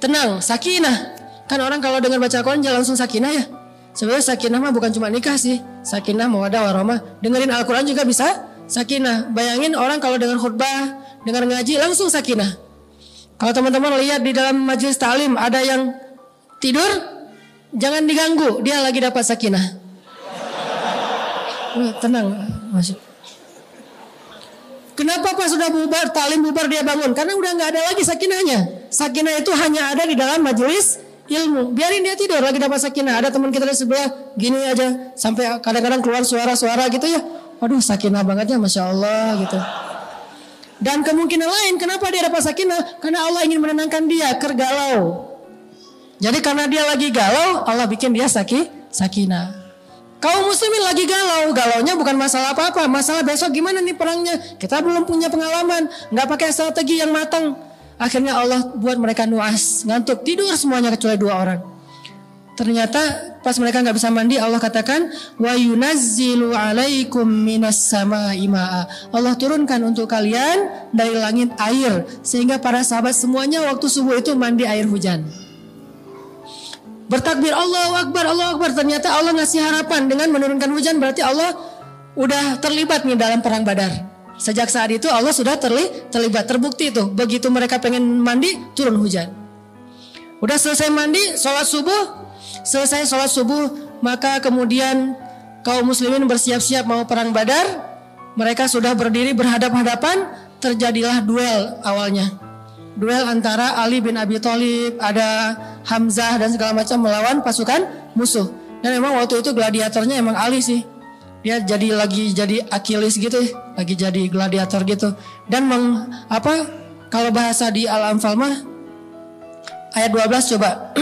tenang, sakinah. Kan orang kalau dengar baca Al-Quran jangan langsung sakinah ya. Sebenarnya sakinah mah bukan cuma nikah sih. Sakinah, mawaddah, warahmah. Dengerin Al-Quran juga bisa sakinah. Bayangin orang kalau dengar khutbah, dengar ngaji langsung sakinah. Kalau teman-teman lihat di dalam majelis ta'lim ada yang tidur, jangan diganggu, dia lagi dapat sakinah. Tenang, masuk. Kenapa pas sudah bubar, ta'lim bubar dia bangun? Karena udah nggak ada lagi sakinahnya. Sakinah itu hanya ada di dalam majelis ilmu. Biarin dia tidur, lagi dapat sakinah. Ada teman kita di sebelah, gini aja, sampai kadang-kadang keluar suara-suara gitu ya. Waduh, sakinah banget ya, Masya Allah gitu. Dan kemungkinan lain kenapa dia dapat sakinah? Karena Allah ingin menenangkan dia galau. Jadi karena dia lagi galau, Allah bikin dia sakinah. Kaum muslimin lagi galau, galaunya bukan masalah apa-apa, masalah besok gimana nih perangnya. Kita belum punya pengalaman, nggak pakai strategi yang matang. Akhirnya Allah buat mereka nuas, ngantuk, tidur semuanya kecuali 2 orang. Ternyata pas mereka nggak bisa mandi, Allah katakan wa yunazzilu alaikum minas samaa'i ma'a. Allah turunkan untuk kalian dari langit air, sehingga para sahabat semuanya waktu subuh itu mandi air hujan. Bertakbir Allahu Akbar. Ternyata Allah ngasih harapan dengan menurunkan hujan, berarti Allah udah terlibat nih dalam perang Badar. Sejak saat itu Allah sudah terlibat, terbukti itu. Begitu mereka pengen mandi, turun hujan. Udah selesai mandi, selesai sholat subuh, maka kemudian kaum muslimin bersiap-siap mau perang Badar. Mereka sudah berdiri berhadap-hadapan, terjadilah duel awalnya. Duel antara Ali bin Abi Thalib, ada Hamzah dan segala macam melawan pasukan musuh. Dan memang waktu itu gladiatornya emang Ali sih. Dia lagi jadi Achilles gitu, lagi jadi gladiator gitu. Dan kalau bahasa di Al-Anfal mah ayat 12 coba.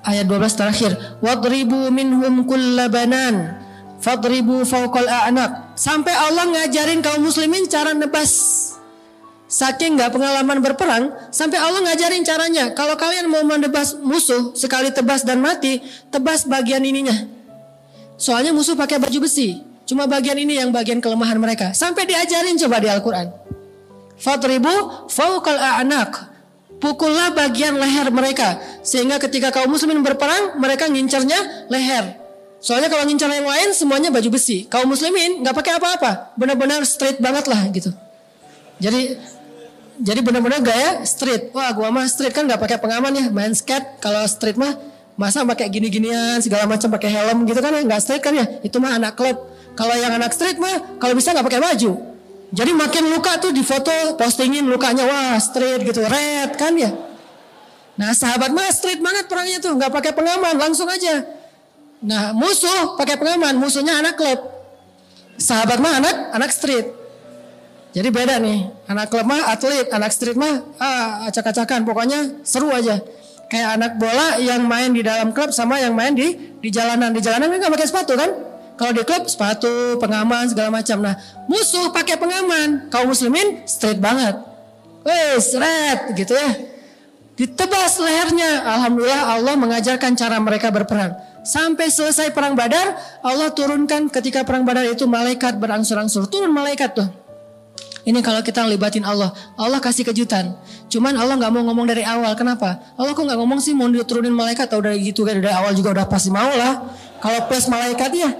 Ayat 12 terakhir, wadribu minhum kullabanan fadribu fawqal a'naq. Sampai Allah ngajarin kaum muslimin cara nebas. Saking gak pengalaman berperang, sampai Allah ngajarin caranya. Kalau kalian mau menebas musuh, sekali tebas dan mati, tebas bagian ininya. Soalnya musuh pakai baju besi, cuma bagian ini yang bagian kelemahan mereka. Sampai diajarin coba di Al-Quran. Fadribu fawqal a'naq. Pukullah bagian leher mereka, sehingga ketika kaum muslimin berperang, mereka ngincernya leher. Soalnya kalau ngincer yang lain semuanya baju besi. Kaum muslimin nggak pakai apa-apa, benar-benar street banget lah gitu. Jadi benar-benar gaya street. Wah, gua mah street kan nggak pakai pengaman ya, main skate. Kalau street mah masa pakai gini-ginian segala macam, pakai helm gitu kan ya, nggak street kan ya. Itu mah anak klub. Kalau yang anak street mah kalau bisa nggak pakai baju. Jadi makin luka tuh di foto postingin lukanya, wah street gitu, red kan ya. Nah sahabat mah street banget perangnya tuh, nggak pakai pengaman, langsung aja. Nah musuh pakai pengaman, musuhnya anak klub. Sahabat mah anak street. Jadi beda nih, anak klub mah atlet, anak street mah acak-acakan, pokoknya seru aja. Kayak anak bola yang main di dalam klub sama yang main di jalanan. Di jalanan kan nggak pakai sepatu kan? Kalau di klub sepatu, pengaman segala macam. Nah, musuh pakai pengaman. Kaum muslimin straight banget. Straight gitu ya. Ditebas lehernya. Alhamdulillah Allah mengajarkan cara mereka berperang. Sampai selesai perang Badar, Allah turunkan ketika perang Badar itu malaikat berangsur-angsur. Turun malaikat tuh. Ini kalau kita libatin Allah. Allah kasih kejutan. Cuman Allah gak mau ngomong dari awal. Kenapa? Allah kok gak ngomong sih mau diturunin malaikat? Atau dari gitu kan dari awal juga udah pasti mau lah. Kalau plus malaikat ya.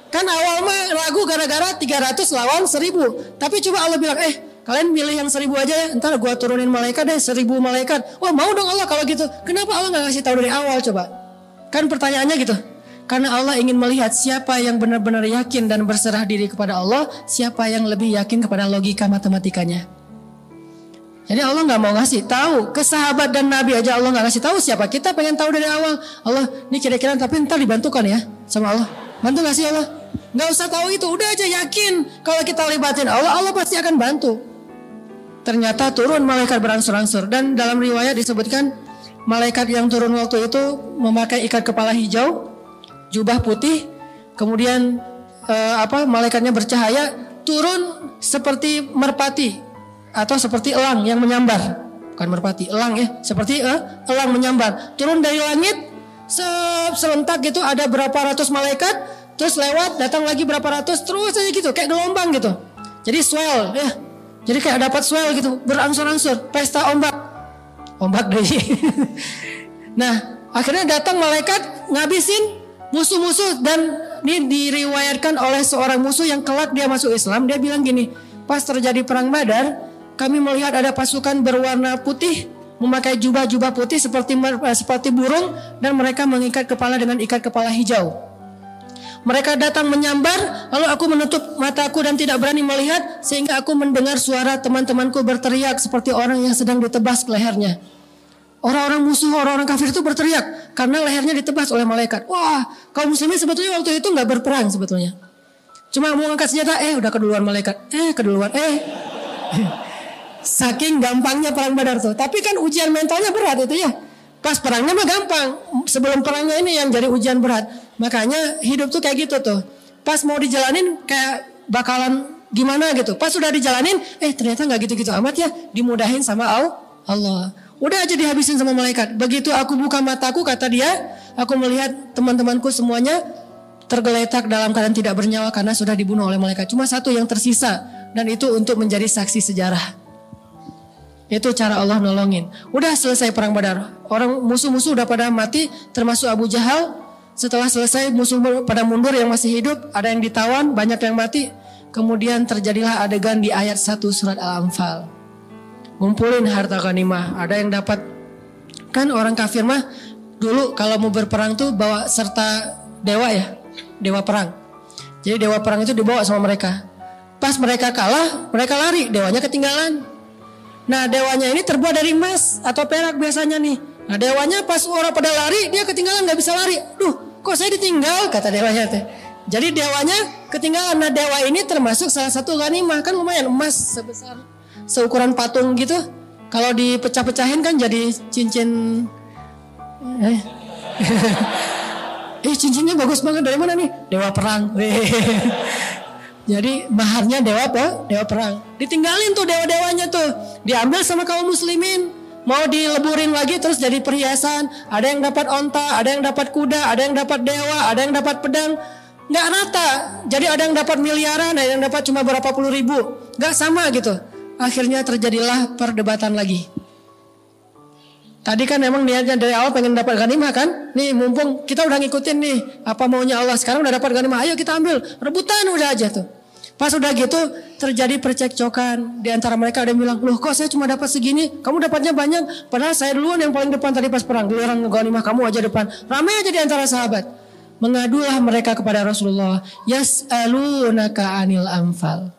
Kan awal mah ragu gara-gara 300 lawan 1000. Tapi coba Allah bilang, kalian pilih yang 1000 aja ya. Ntar gua turunin malaikat deh, 1000 malaikat. Wah mau dong Allah kalau gitu. Kenapa Allah gak ngasih tahu dari awal coba? Kan pertanyaannya gitu. Karena Allah ingin melihat siapa yang benar-benar yakin dan berserah diri kepada Allah. Siapa yang lebih yakin kepada logika matematikanya. Jadi Allah gak mau ngasih tahu. Ke sahabat dan Nabi aja Allah gak ngasih tahu siapa. Kita pengen tahu dari awal. Allah ini kira-kira tapi ntar dibantukan ya sama Allah. Bantu gak sih Allah? Gak usah tahu itu, udah aja yakin kalau kita libatin Allah, Allah pasti akan bantu. Ternyata turun malaikat berangsur-angsur. Dan dalam riwayat disebutkan malaikat yang turun waktu itu memakai ikat kepala hijau, jubah putih, kemudian malaikatnya bercahaya, turun seperti merpati atau seperti elang yang menyambar. Bukan merpati, elang ya, seperti elang menyambar. Turun dari langit, serentak gitu, ada berapa ratus malaikat. Terus lewat, datang lagi berapa ratus, terus aja gitu, kayak gelombang gitu. Jadi swell ya. Jadi kayak dapat swell gitu, berangsur-angsur, pesta ombak. Ombak deh. Nah, akhirnya datang malaikat ngabisin musuh-musuh. Dan ini diriwayatkan oleh seorang musuh yang kelak dia masuk Islam. Dia bilang gini, pas terjadi perang Badar, kami melihat ada pasukan berwarna putih, memakai jubah-jubah putih seperti burung, dan mereka mengikat kepala dengan ikat kepala hijau. Mereka datang menyambar, lalu aku menutup mataku dan tidak berani melihat, sehingga aku mendengar suara teman-temanku berteriak seperti orang yang sedang ditebas lehernya. Orang-orang musuh, orang-orang kafir itu berteriak karena lehernya ditebas oleh malaikat. Wah, kaum muslimin sebetulnya waktu itu nggak berperang sebetulnya. Cuma mau angkat senjata, udah keduluan malaikat. Keduluan. Saking gampangnya perang Badar tuh. Tapi kan ujian mentalnya berat itu ya. Pas perangnya mah gampang. Sebelum perangnya ini yang jadi ujian berat. Makanya hidup tuh kayak gitu tuh. Pas mau dijalanin kayak bakalan gimana gitu. Pas sudah dijalanin, ternyata gak gitu-gitu amat ya. Dimudahin sama Allah. Udah aja dihabisin sama malaikat. Begitu aku buka mataku, kata dia, aku melihat teman-temanku semuanya tergeletak dalam keadaan tidak bernyawa karena sudah dibunuh oleh malaikat. Cuma satu yang tersisa, dan itu untuk menjadi saksi sejarah. Itu cara Allah nolongin. Udah selesai perang Badar. Orang musuh-musuh udah pada mati, termasuk Abu Jahal. Setelah selesai musuh pada mundur, yang masih hidup ada yang ditawan, banyak yang mati. Kemudian terjadilah adegan di ayat 1 surat Al-Anfal. Ngumpulin harta ghanimah. Ada yang dapat. Kan orang kafir mah dulu kalau mau berperang tuh bawa serta dewa ya. Dewa perang. Jadi dewa perang itu dibawa sama mereka. Pas mereka kalah, mereka lari, dewanya ketinggalan. Nah, dewanya ini terbuat dari emas atau perak biasanya nih. Nah, dewanya pas orang pada lari, dia ketinggalan, gak bisa lari. Duh, kok saya ditinggal, kata dewanya teh. Jadi dewanya ketinggalan. Nah, dewa ini termasuk salah satu ghanimah. Kan lumayan, emas sebesar seukuran patung gitu. Kalau dipecah-pecahin kan jadi cincin. Cincinnya bagus banget, dari mana nih? Dewa perang. Jadi maharnya dewa perang. Ditinggalin tuh dewa-dewanya tuh. Diambil sama kaum muslimin. Mau dileburin lagi terus jadi perhiasan. Ada yang dapat onta, ada yang dapat kuda, ada yang dapat dewa, ada yang dapat pedang. Gak rata. Jadi ada yang dapat miliaran, ada yang dapat cuma berapa puluh ribu. Gak sama gitu. Akhirnya terjadilah perdebatan lagi. Tadi kan emang niatnya dari awal pengen dapat ghanimah kan. Nih mumpung kita udah ngikutin nih apa maunya Allah. Sekarang udah dapat ghanimah, ayo kita ambil. Rebutan udah aja tuh. Pas udah gitu terjadi percekcokan. Di antara mereka ada yang bilang, loh kok saya cuma dapat segini, kamu dapatnya banyak. Padahal saya duluan yang paling depan tadi pas perang. Giliran ghanimah kamu aja depan. Ramai aja di antara sahabat. Mengadulah mereka kepada Rasulullah. Yas'alunaka anil anfal.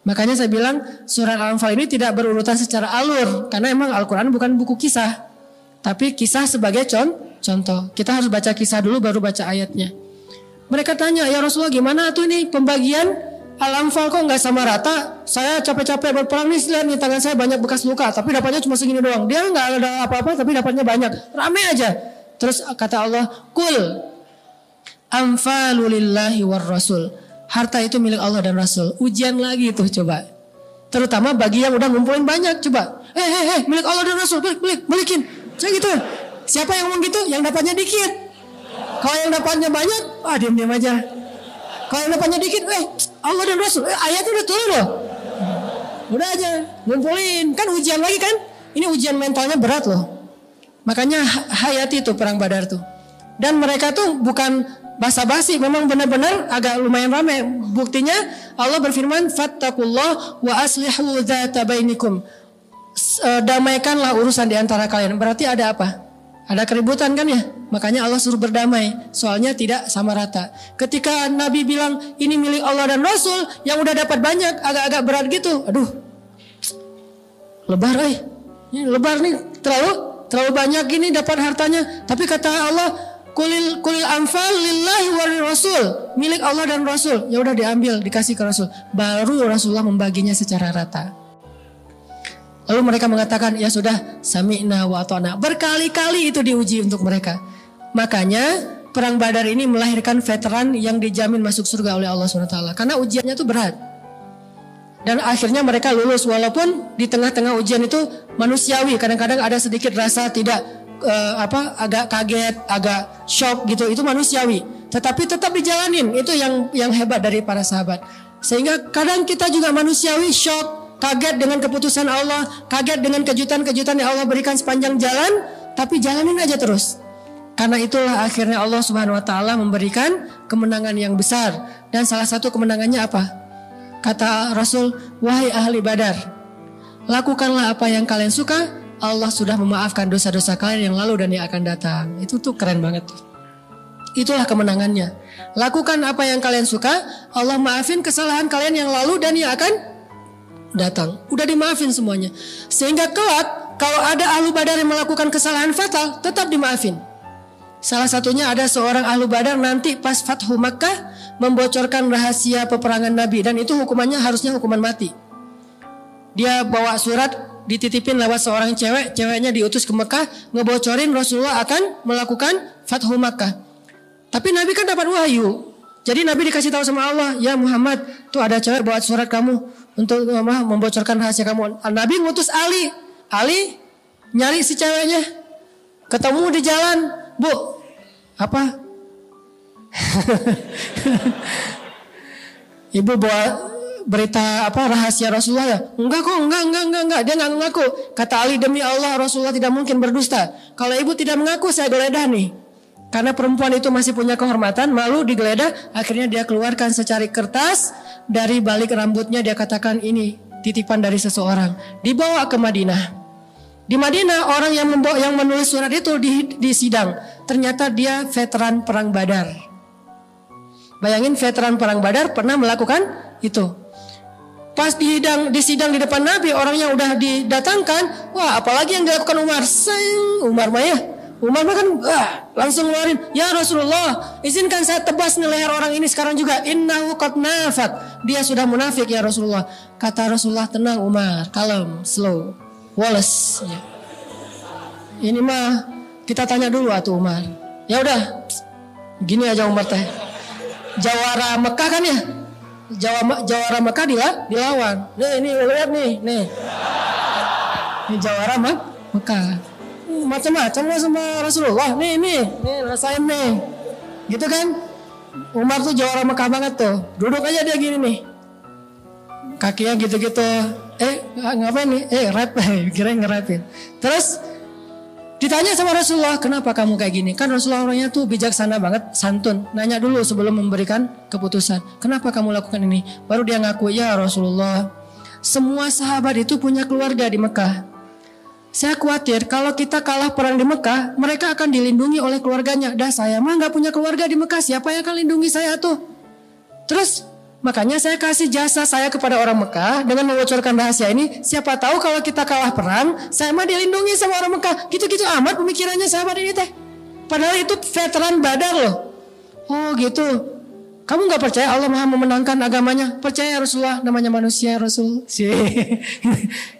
Makanya saya bilang surat Al-Anfal ini tidak berurutan secara alur. Karena emang Al-Quran bukan buku kisah. Tapi kisah sebagai contoh. Kita harus baca kisah dulu baru baca ayatnya. Mereka tanya, ya Rasulullah gimana tuh ini pembagian Al-Anfal kok gak sama rata? Saya capek-capek berperang nih, lihat nih tangan saya banyak bekas luka. Tapi dapatnya cuma segini doang. Dia gak ada apa-apa tapi dapatnya banyak. Rame aja. Terus kata Allah, Kul anfalulillahi war rasul. Harta itu milik Allah dan Rasul. Ujian lagi tuh coba. Terutama bagi yang udah ngumpulin banyak. Coba, milik Allah dan Rasul, balikin. Saya gitu. Siapa yang ngomong gitu? Yang dapatnya dikit. Kalau yang dapatnya banyak, diam-diam aja. Kalau yang dapatnya dikit, Allah dan Rasul, ayatnya udah turun loh. Udah aja, ngumpulin. Kan ujian lagi kan? Ini ujian mentalnya berat loh. Makanya hayati tuh perang Badar tuh. Dan mereka tuh bukan basa-basi, memang benar-benar agak lumayan ramai. Buktinya Allah berfirman, fattaqullah wa aslihu dzata bainikum. Damaikanlah urusan di antara kalian. Berarti ada apa? Ada keributan kan ya? Makanya Allah suruh berdamai. Soalnya tidak sama rata. Ketika Nabi bilang ini milik Allah dan Rasul, yang udah dapat banyak agak-agak berat gitu. Aduh, lebar ini lebar nih, terlalu banyak gini dapat hartanya. Tapi kata Allah, kulil anfal lillahi wa rasul, milik Allah dan Rasul. Ya udah diambil, dikasih ke Rasul. Baru Rasulullah membaginya secara rata. Lalu mereka mengatakan, ya sudah, sami'na wa ata'na. Berkali-kali itu diuji untuk mereka. Makanya perang Badar ini melahirkan veteran yang dijamin masuk surga oleh Allah SWT. Karena ujiannya itu berat. Dan akhirnya mereka lulus, walaupun di tengah-tengah ujian itu manusiawi. Kadang-kadang ada sedikit rasa tidak agak kaget, agak shock gitu. Itu manusiawi. Tetapi tetap dijalanin. Itu yang hebat dari para sahabat. Sehingga kadang kita juga manusiawi, shock, kaget dengan keputusan Allah, kaget dengan kejutan-kejutan yang Allah berikan sepanjang jalan, tapi jalanin aja terus. Karena itulah akhirnya Allah Subhanahu wa taala memberikan kemenangan yang besar. Dan salah satu kemenangannya apa? Kata Rasul, wahai ahli Badar, lakukanlah apa yang kalian suka, Allah sudah memaafkan dosa-dosa kalian yang lalu dan yang akan datang. Itu tuh keren banget. Itulah kemenangannya. Lakukan apa yang kalian suka, Allah maafin kesalahan kalian yang lalu dan yang akan datang. Udah dimaafin semuanya. Sehingga kelak kalau ada ahlu Badar yang melakukan kesalahan fatal, tetap dimaafin. Salah satunya ada seorang ahlu Badar nanti pas Fathu Makkah membocorkan rahasia peperangan Nabi, dan itu hukumannya harusnya hukuman mati. Dia bawa surat dititipin lewat seorang cewek, ceweknya diutus ke Mekah ngebocorin Rasulullah akan melakukan Fathu Makkah. Tapi Nabi kan dapat wahyu. Jadi Nabi dikasih tahu sama Allah, ya Muhammad, tuh ada cewek bawa surat kamu untuk membocorkan rahasia kamu. Nabi ngutus Ali. Ali nyari si ceweknya, ketemu di jalan, Bu, apa? Ibu bawa berita apa rahasia Rasulullah ya? Enggak kok, enggak. Dia nggak mengaku. Kata Ali, demi Allah Rasulullah tidak mungkin berdusta. Kalau ibu tidak mengaku, saya geledah nih. Karena perempuan itu masih punya kehormatan, malu digeledah. Akhirnya dia keluarkan secari kertas, dari balik rambutnya dia katakan ini titipan dari seseorang. Dibawa ke Madinah. Di Madinah orang yang menulis surat itu di sidang. Ternyata dia veteran perang Badar. Bayangin veteran perang Badar pernah melakukan itu. Pas di sidang di depan Nabi, orangnya udah didatangkan. Wah, apalagi yang dilakukan Umar? Umar kan langsung ngeluarin, ya Rasulullah, izinkan saya tebas nih leher orang ini sekarang juga. Innahu qad nafaq. Dia sudah munafik ya Rasulullah. Kata Rasulullah, tenang Umar, kalem, slow, Wallace. Ya. Ini mah kita tanya dulu atuh Umar. Ya udah, gini aja Umar teh. Jawara Mekah kan ya? Jawara Mekah dilawan. Nih lihat nih. Ini Jawara Mekah. Macam-macam lah sama Rasulullah. Nih rasain nih. Gitu kan? Umar tuh Jawara Mekah banget tuh. Duduk aja dia gini nih. Kakinya gitu-gitu. Ngapain nih? Rap. Kirain ngerapin. Terus ditanya sama Rasulullah, kenapa kamu kayak gini? Kan Rasulullah orangnya tuh bijaksana banget, santun. Nanya dulu sebelum memberikan keputusan. Kenapa kamu lakukan ini? Baru dia ngaku, ya Rasulullah, semua sahabat itu punya keluarga di Mekah. Saya khawatir kalau kita kalah perang di Mekah, mereka akan dilindungi oleh keluarganya. Dah saya mah gak punya keluarga di Mekah, siapa yang akan lindungi saya tuh? Terus makanya saya kasih jasa saya kepada orang Mekah dengan membocorkan rahasia ini. Siapa tahu kalau kita kalah perang, saya mah dilindungi sama orang Mekah. Gitu-gitu amat pemikirannya sahabat ini teh. Padahal itu veteran Badar loh. Oh gitu. Kamu gak percaya Allah Maha memenangkan agamanya? Percaya Rasulullah, namanya manusia Rasul.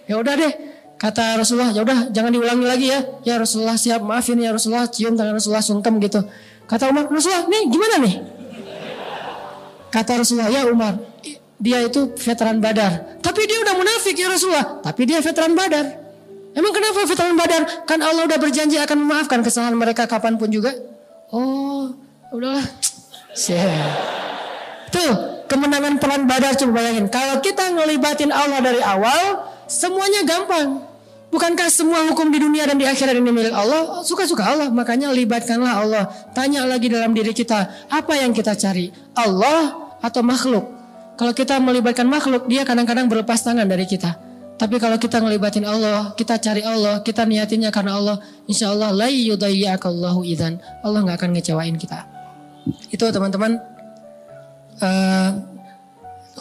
Ya udah deh. Kata Rasulullah, ya udah jangan diulangi lagi ya. Ya Rasulullah siap, maafin ya Rasulullah, cium tangan Rasulullah, sungkem gitu. Kata Umar, Rasulullah nih gimana nih? Kata Rasulullah, ya Umar, dia itu veteran Badar. Tapi dia udah munafik ya Rasulullah. Tapi dia veteran Badar. Emang kenapa veteran Badar? Kan Allah udah berjanji akan memaafkan kesalahan mereka kapanpun juga. Oh, udahlah. Tuh, kemenangan perang Badar, coba bayangin. Kalau kita ngelibatin Allah dari awal, semuanya gampang. Bukankah semua hukum di dunia dan di akhirat ini milik Allah? Suka-suka Allah. Makanya libatkanlah Allah. Tanya lagi dalam diri kita, apa yang kita cari? Allah atau makhluk? Kalau kita melibatkan makhluk, dia kadang-kadang berlepas tangan dari kita. Tapi kalau kita ngelibatin Allah, kita cari Allah, kita niatinnya karena Allah, insya Allah la yudayyi'akallahu idzan. Allah gak akan ngecewain kita. Itu teman-teman,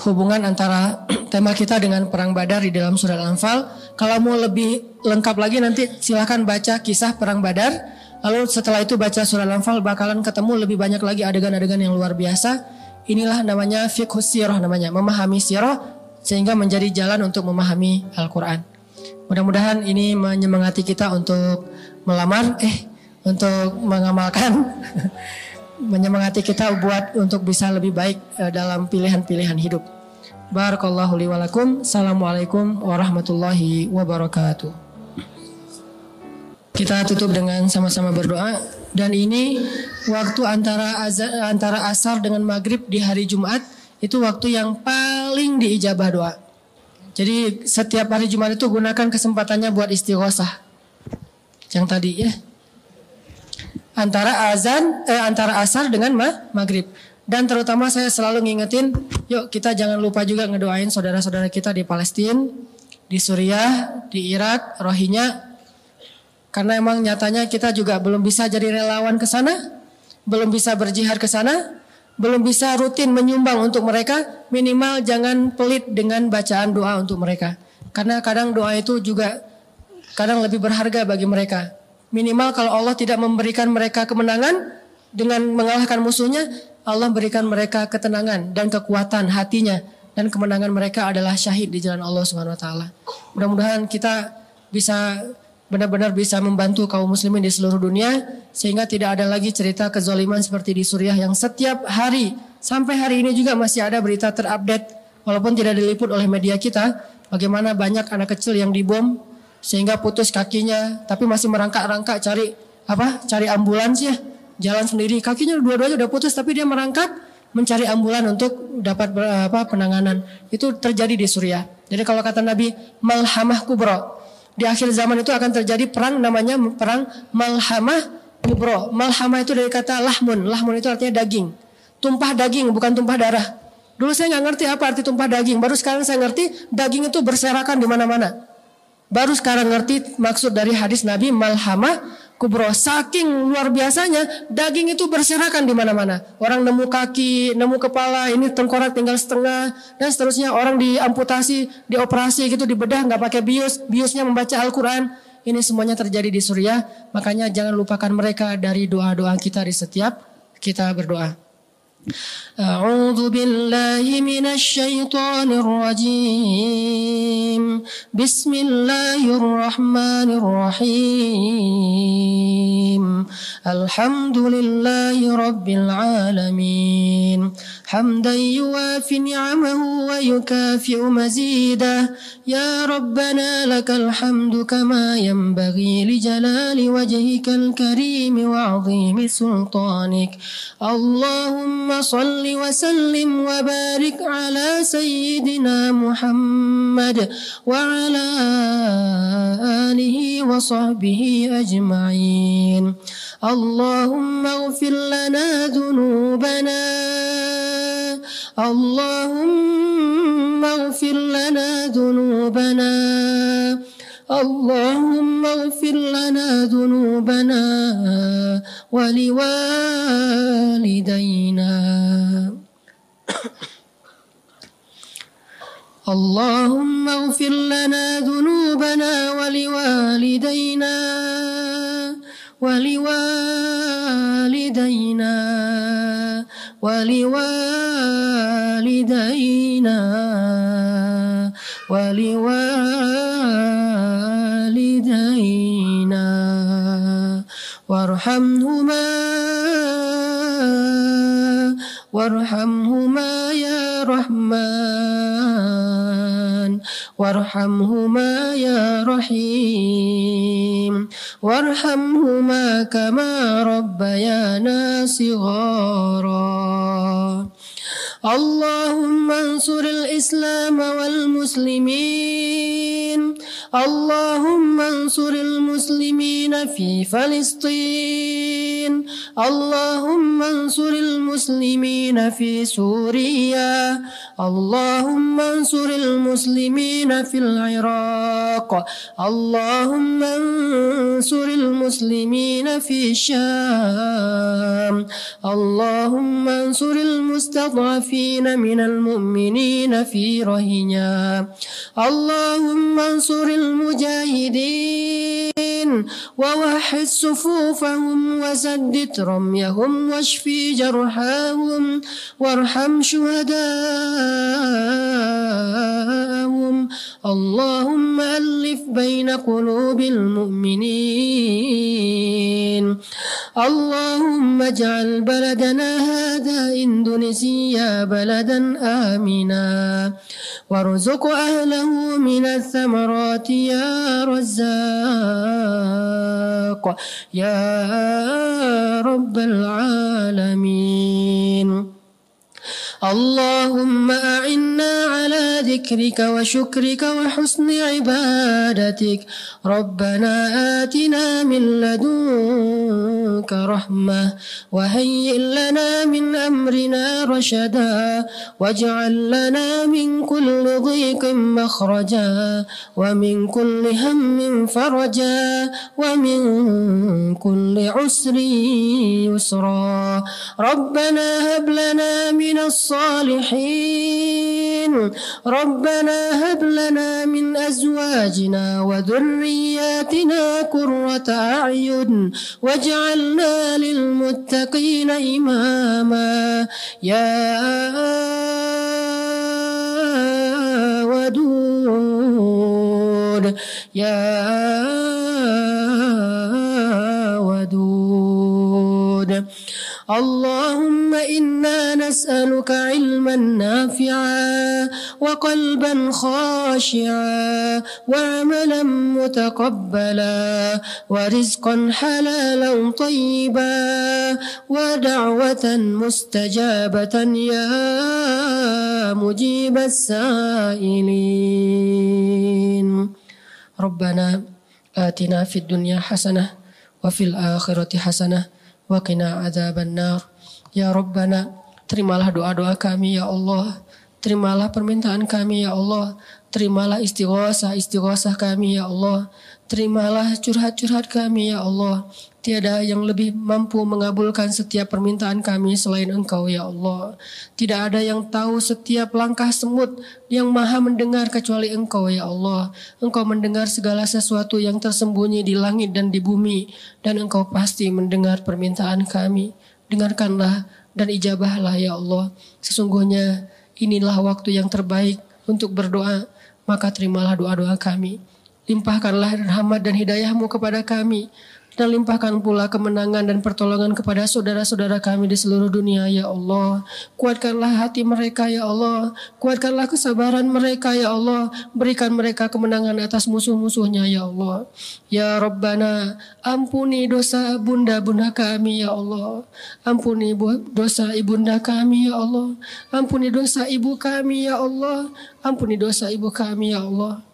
hubungan antara tema kita dengan perang Badar di dalam surat Al-Anfal. Kalau mau lebih lengkap lagi nanti silahkan baca kisah perang Badar. Lalu setelah itu baca surat Al-Anfal, bakalan ketemu lebih banyak lagi adegan-adegan yang luar biasa. Inilah namanya fiqhus sirah, namanya memahami sirah sehingga menjadi jalan untuk memahami Al-Quran. Mudah-mudahan ini menyemangati kita untuk melamar, untuk mengamalkan, menyemangati kita buat untuk bisa lebih baik dalam pilihan-pilihan hidup. Barakallahu li wa lakum. Assalamualaikum warahmatullahi wabarakatuh. Kita tutup dengan sama-sama berdoa. Dan ini waktu antara asar dengan maghrib di hari Jumat, itu waktu yang paling diijabah doa. Jadi setiap hari Jumat itu gunakan kesempatannya buat istighosah. Yang tadi ya. Antara asar dengan maghrib. Dan terutama saya selalu ngingetin, yuk kita jangan lupa juga ngedoain saudara-saudara kita di Palestina, di Suriah, di Irak, Rohingya. Karena emang nyatanya kita juga belum bisa jadi relawan ke sana, belum bisa berjihad ke sana, belum bisa rutin menyumbang untuk mereka. Minimal jangan pelit dengan bacaan doa untuk mereka. Karena kadang doa itu juga kadang lebih berharga bagi mereka. Minimal kalau Allah tidak memberikan mereka kemenangan dengan mengalahkan musuhnya, Allah berikan mereka ketenangan dan kekuatan hatinya, dan kemenangan mereka adalah syahid di jalan Allah Subhanahu wa taala. Mudah-mudahan kita bisa benar-benar bisa membantu kaum muslimin di seluruh dunia sehingga tidak ada lagi cerita kezaliman seperti di Suriah yang setiap hari sampai hari ini juga masih ada berita terupdate walaupun tidak diliput oleh media kita, bagaimana banyak anak kecil yang dibom sehingga putus kakinya tapi masih merangkak-rangkak cari ambulans ya, jalan sendiri, kakinya dua-duanya udah putus tapi dia merangkak mencari ambulan untuk dapat penanganan. Itu terjadi di Suriah. Jadi kalau kata Nabi, malhamah kubro, di akhir zaman itu akan terjadi perang namanya perang malhamah kubro. Malhamah itu dari kata lahmun. Lahmun itu artinya daging, tumpah daging bukan tumpah darah. Dulu saya nggak ngerti apa arti tumpah daging, baru sekarang saya ngerti daging itu berserakan di mana-mana. Baru sekarang ngerti maksud dari hadis Nabi malhamah kubro. Saking luar biasanya daging itu berserakan di mana-mana. Orang nemu kaki, nemu kepala, ini tengkorak tinggal setengah dan seterusnya. Orang diamputasi, dioperasi gitu, dibedah nggak pakai bius, biusnya membaca Al-Quran. Ini semuanya terjadi di Suriah. Makanya jangan lupakan mereka dari doa-doa kita di setiap kita berdoa. A'udzu billahi minasy syaithanir rajim. Bismillahirrahmanirrahim. Alhamdulillahi rabbil alamin. Hamdan yuwafi ni'amahu wa yukafi'u mazidah. Ya Rabbana lakal hamdu kama yanbaghi li jalali wajhikal karim wa 'azimi sultanik. Allahumma salli wa sallim wa barik ala sayyidina Muhammad wa ala alihi wa sahbihi ajma'in. Allahumma ighfir lana dhunubana. Allahumma ighfir lana dhunubana. اللهم اغفر لنا ذنوبنا ولوالدينا. اللهم اغفر لنا ذنوبنا ولوالدينا ولوالدينا ولوالدينا ولوالدينا وارحمهما يا رحمن وارحمهما يا رحيم وارحمهما كما ربيانا صغارا. اللهم انصر الإسلام والمسلمين. اللهم انصر المسلمين في فلسطين. اللهم انصر المسلمين في سوريا. اللهم انصر المسلمين في العراق. اللهم انصر المسلمين في الشام. اللهم انصر المستضعفين من المؤمنين في رهينيا. اللهم انصر المجاهدين ووحد صفوفهم وسدد رميهم واشفي جرحاهم وارحم شهداءهم. اللهم ألف بين قلوب المؤمنين. اللهم اجعل بلدنا هذا إندونيسيا بلدا آمنا وارزق أهله من الثمرات يا رزاق يا رب العالمين. اللهم أعنا على ذكرك وشكرك وحسن عبادتك. ربنا آتنا من لدنك رحمة وهيئ لنا من أمرنا رشدا واجعل لنا من كل ضيق مخرجا ومن كل هم فرجا ومن كل عسر يسرا. ربنا هب لنا من الصالحين ربنا هب لنا من أزواجنا وذرياتنا قرة أعين واجعلنا للمتقين إماما يا ودود يا ودود اللهم إنا نسألك علما نافعا وقلبا خاشعا وعملا متقبلا ورزقا حلالا طيبا ودعوة مستجابة يا مجيب السائلين ربنا آتنا في الدنيا حسنة وفي الآخرة حسنة وقنا عذاب النار ya Rabbana, terimalah doa-doa kami ya Allah, terimalah permintaan kami ya Allah, terimalah istighosah kami ya Allah, terimalah curhat-curhat kami ya Allah. Tiada yang lebih mampu mengabulkan setiap permintaan kami selain Engkau ya Allah. Tidak ada yang tahu setiap langkah semut, yang maha mendengar kecuali Engkau ya Allah. Engkau mendengar segala sesuatu yang tersembunyi di langit dan di bumi, dan Engkau pasti mendengar permintaan kami. Dengarkanlah dan ijabahlah ya Allah. Sesungguhnya inilah waktu yang terbaik untuk berdoa, maka terimalah doa-doa kami. Limpahkanlah rahmat dan hidayah-Mu kepada kami, dan limpahkan pula kemenangan dan pertolongan kepada saudara-saudara kami di seluruh dunia ya Allah. Kuatkanlah hati mereka ya Allah, kuatkanlah kesabaran mereka ya Allah, berikan mereka kemenangan atas musuh-musuhnya ya Allah. Ya Rabbana, ampuni dosa bunda-bunda kami ya Allah, ampuni dosa ibunda kami ya Allah, ampuni dosa ibu kami ya Allah, ampuni dosa ibu kami ya Allah.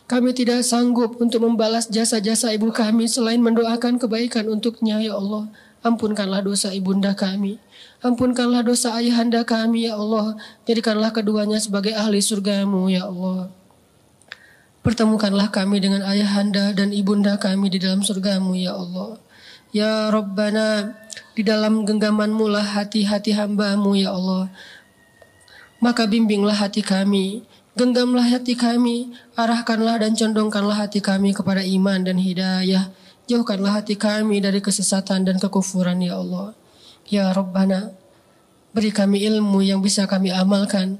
Kami tidak sanggup untuk membalas jasa-jasa ibu kami selain mendoakan kebaikan untuknya ya Allah. Ampunkanlah dosa ibunda kami, ampunkanlah dosa ayahanda kami ya Allah. Jadikanlah keduanya sebagai ahli surga-Mu ya Allah. Pertemukanlah kami dengan ayahanda dan ibunda kami di dalam surga-Mu ya Allah. Ya Rabbana, di dalam genggaman-Mu lah hati-hati hamba-Mu ya Allah. Maka bimbinglah hati kami, genggamlah hati kami, arahkanlah dan condongkanlah hati kami kepada iman dan hidayah. Jauhkanlah hati kami dari kesesatan dan kekufuran ya Allah. Ya Rabbana, beri kami ilmu yang bisa kami amalkan,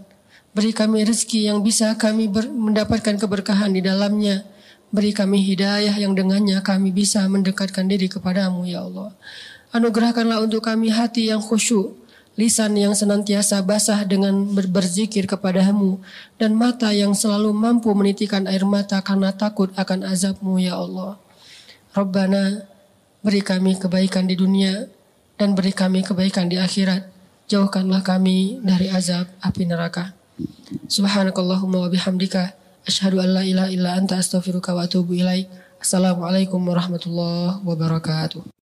beri kami rezeki yang bisa kami mendapatkan keberkahan di dalamnya, beri kami hidayah yang dengannya kami bisa mendekatkan diri kepadamu ya Allah. Anugerahkanlah untuk kami hati yang khusyuk, lisan yang senantiasa basah dengan berzikir kepadamu, dan mata yang selalu mampu menitikan air mata karena takut akan azab-Mu ya Allah. Rabbana, beri kami kebaikan di dunia dan beri kami kebaikan di akhirat. Jauhkanlah kami dari azab api neraka. Subhanakallahumma wa bihamdika, asyhadu an la ilaha illa anta astaghfiruka wa atubu ilaik. Assalamualaikum warahmatullahi wabarakatuh.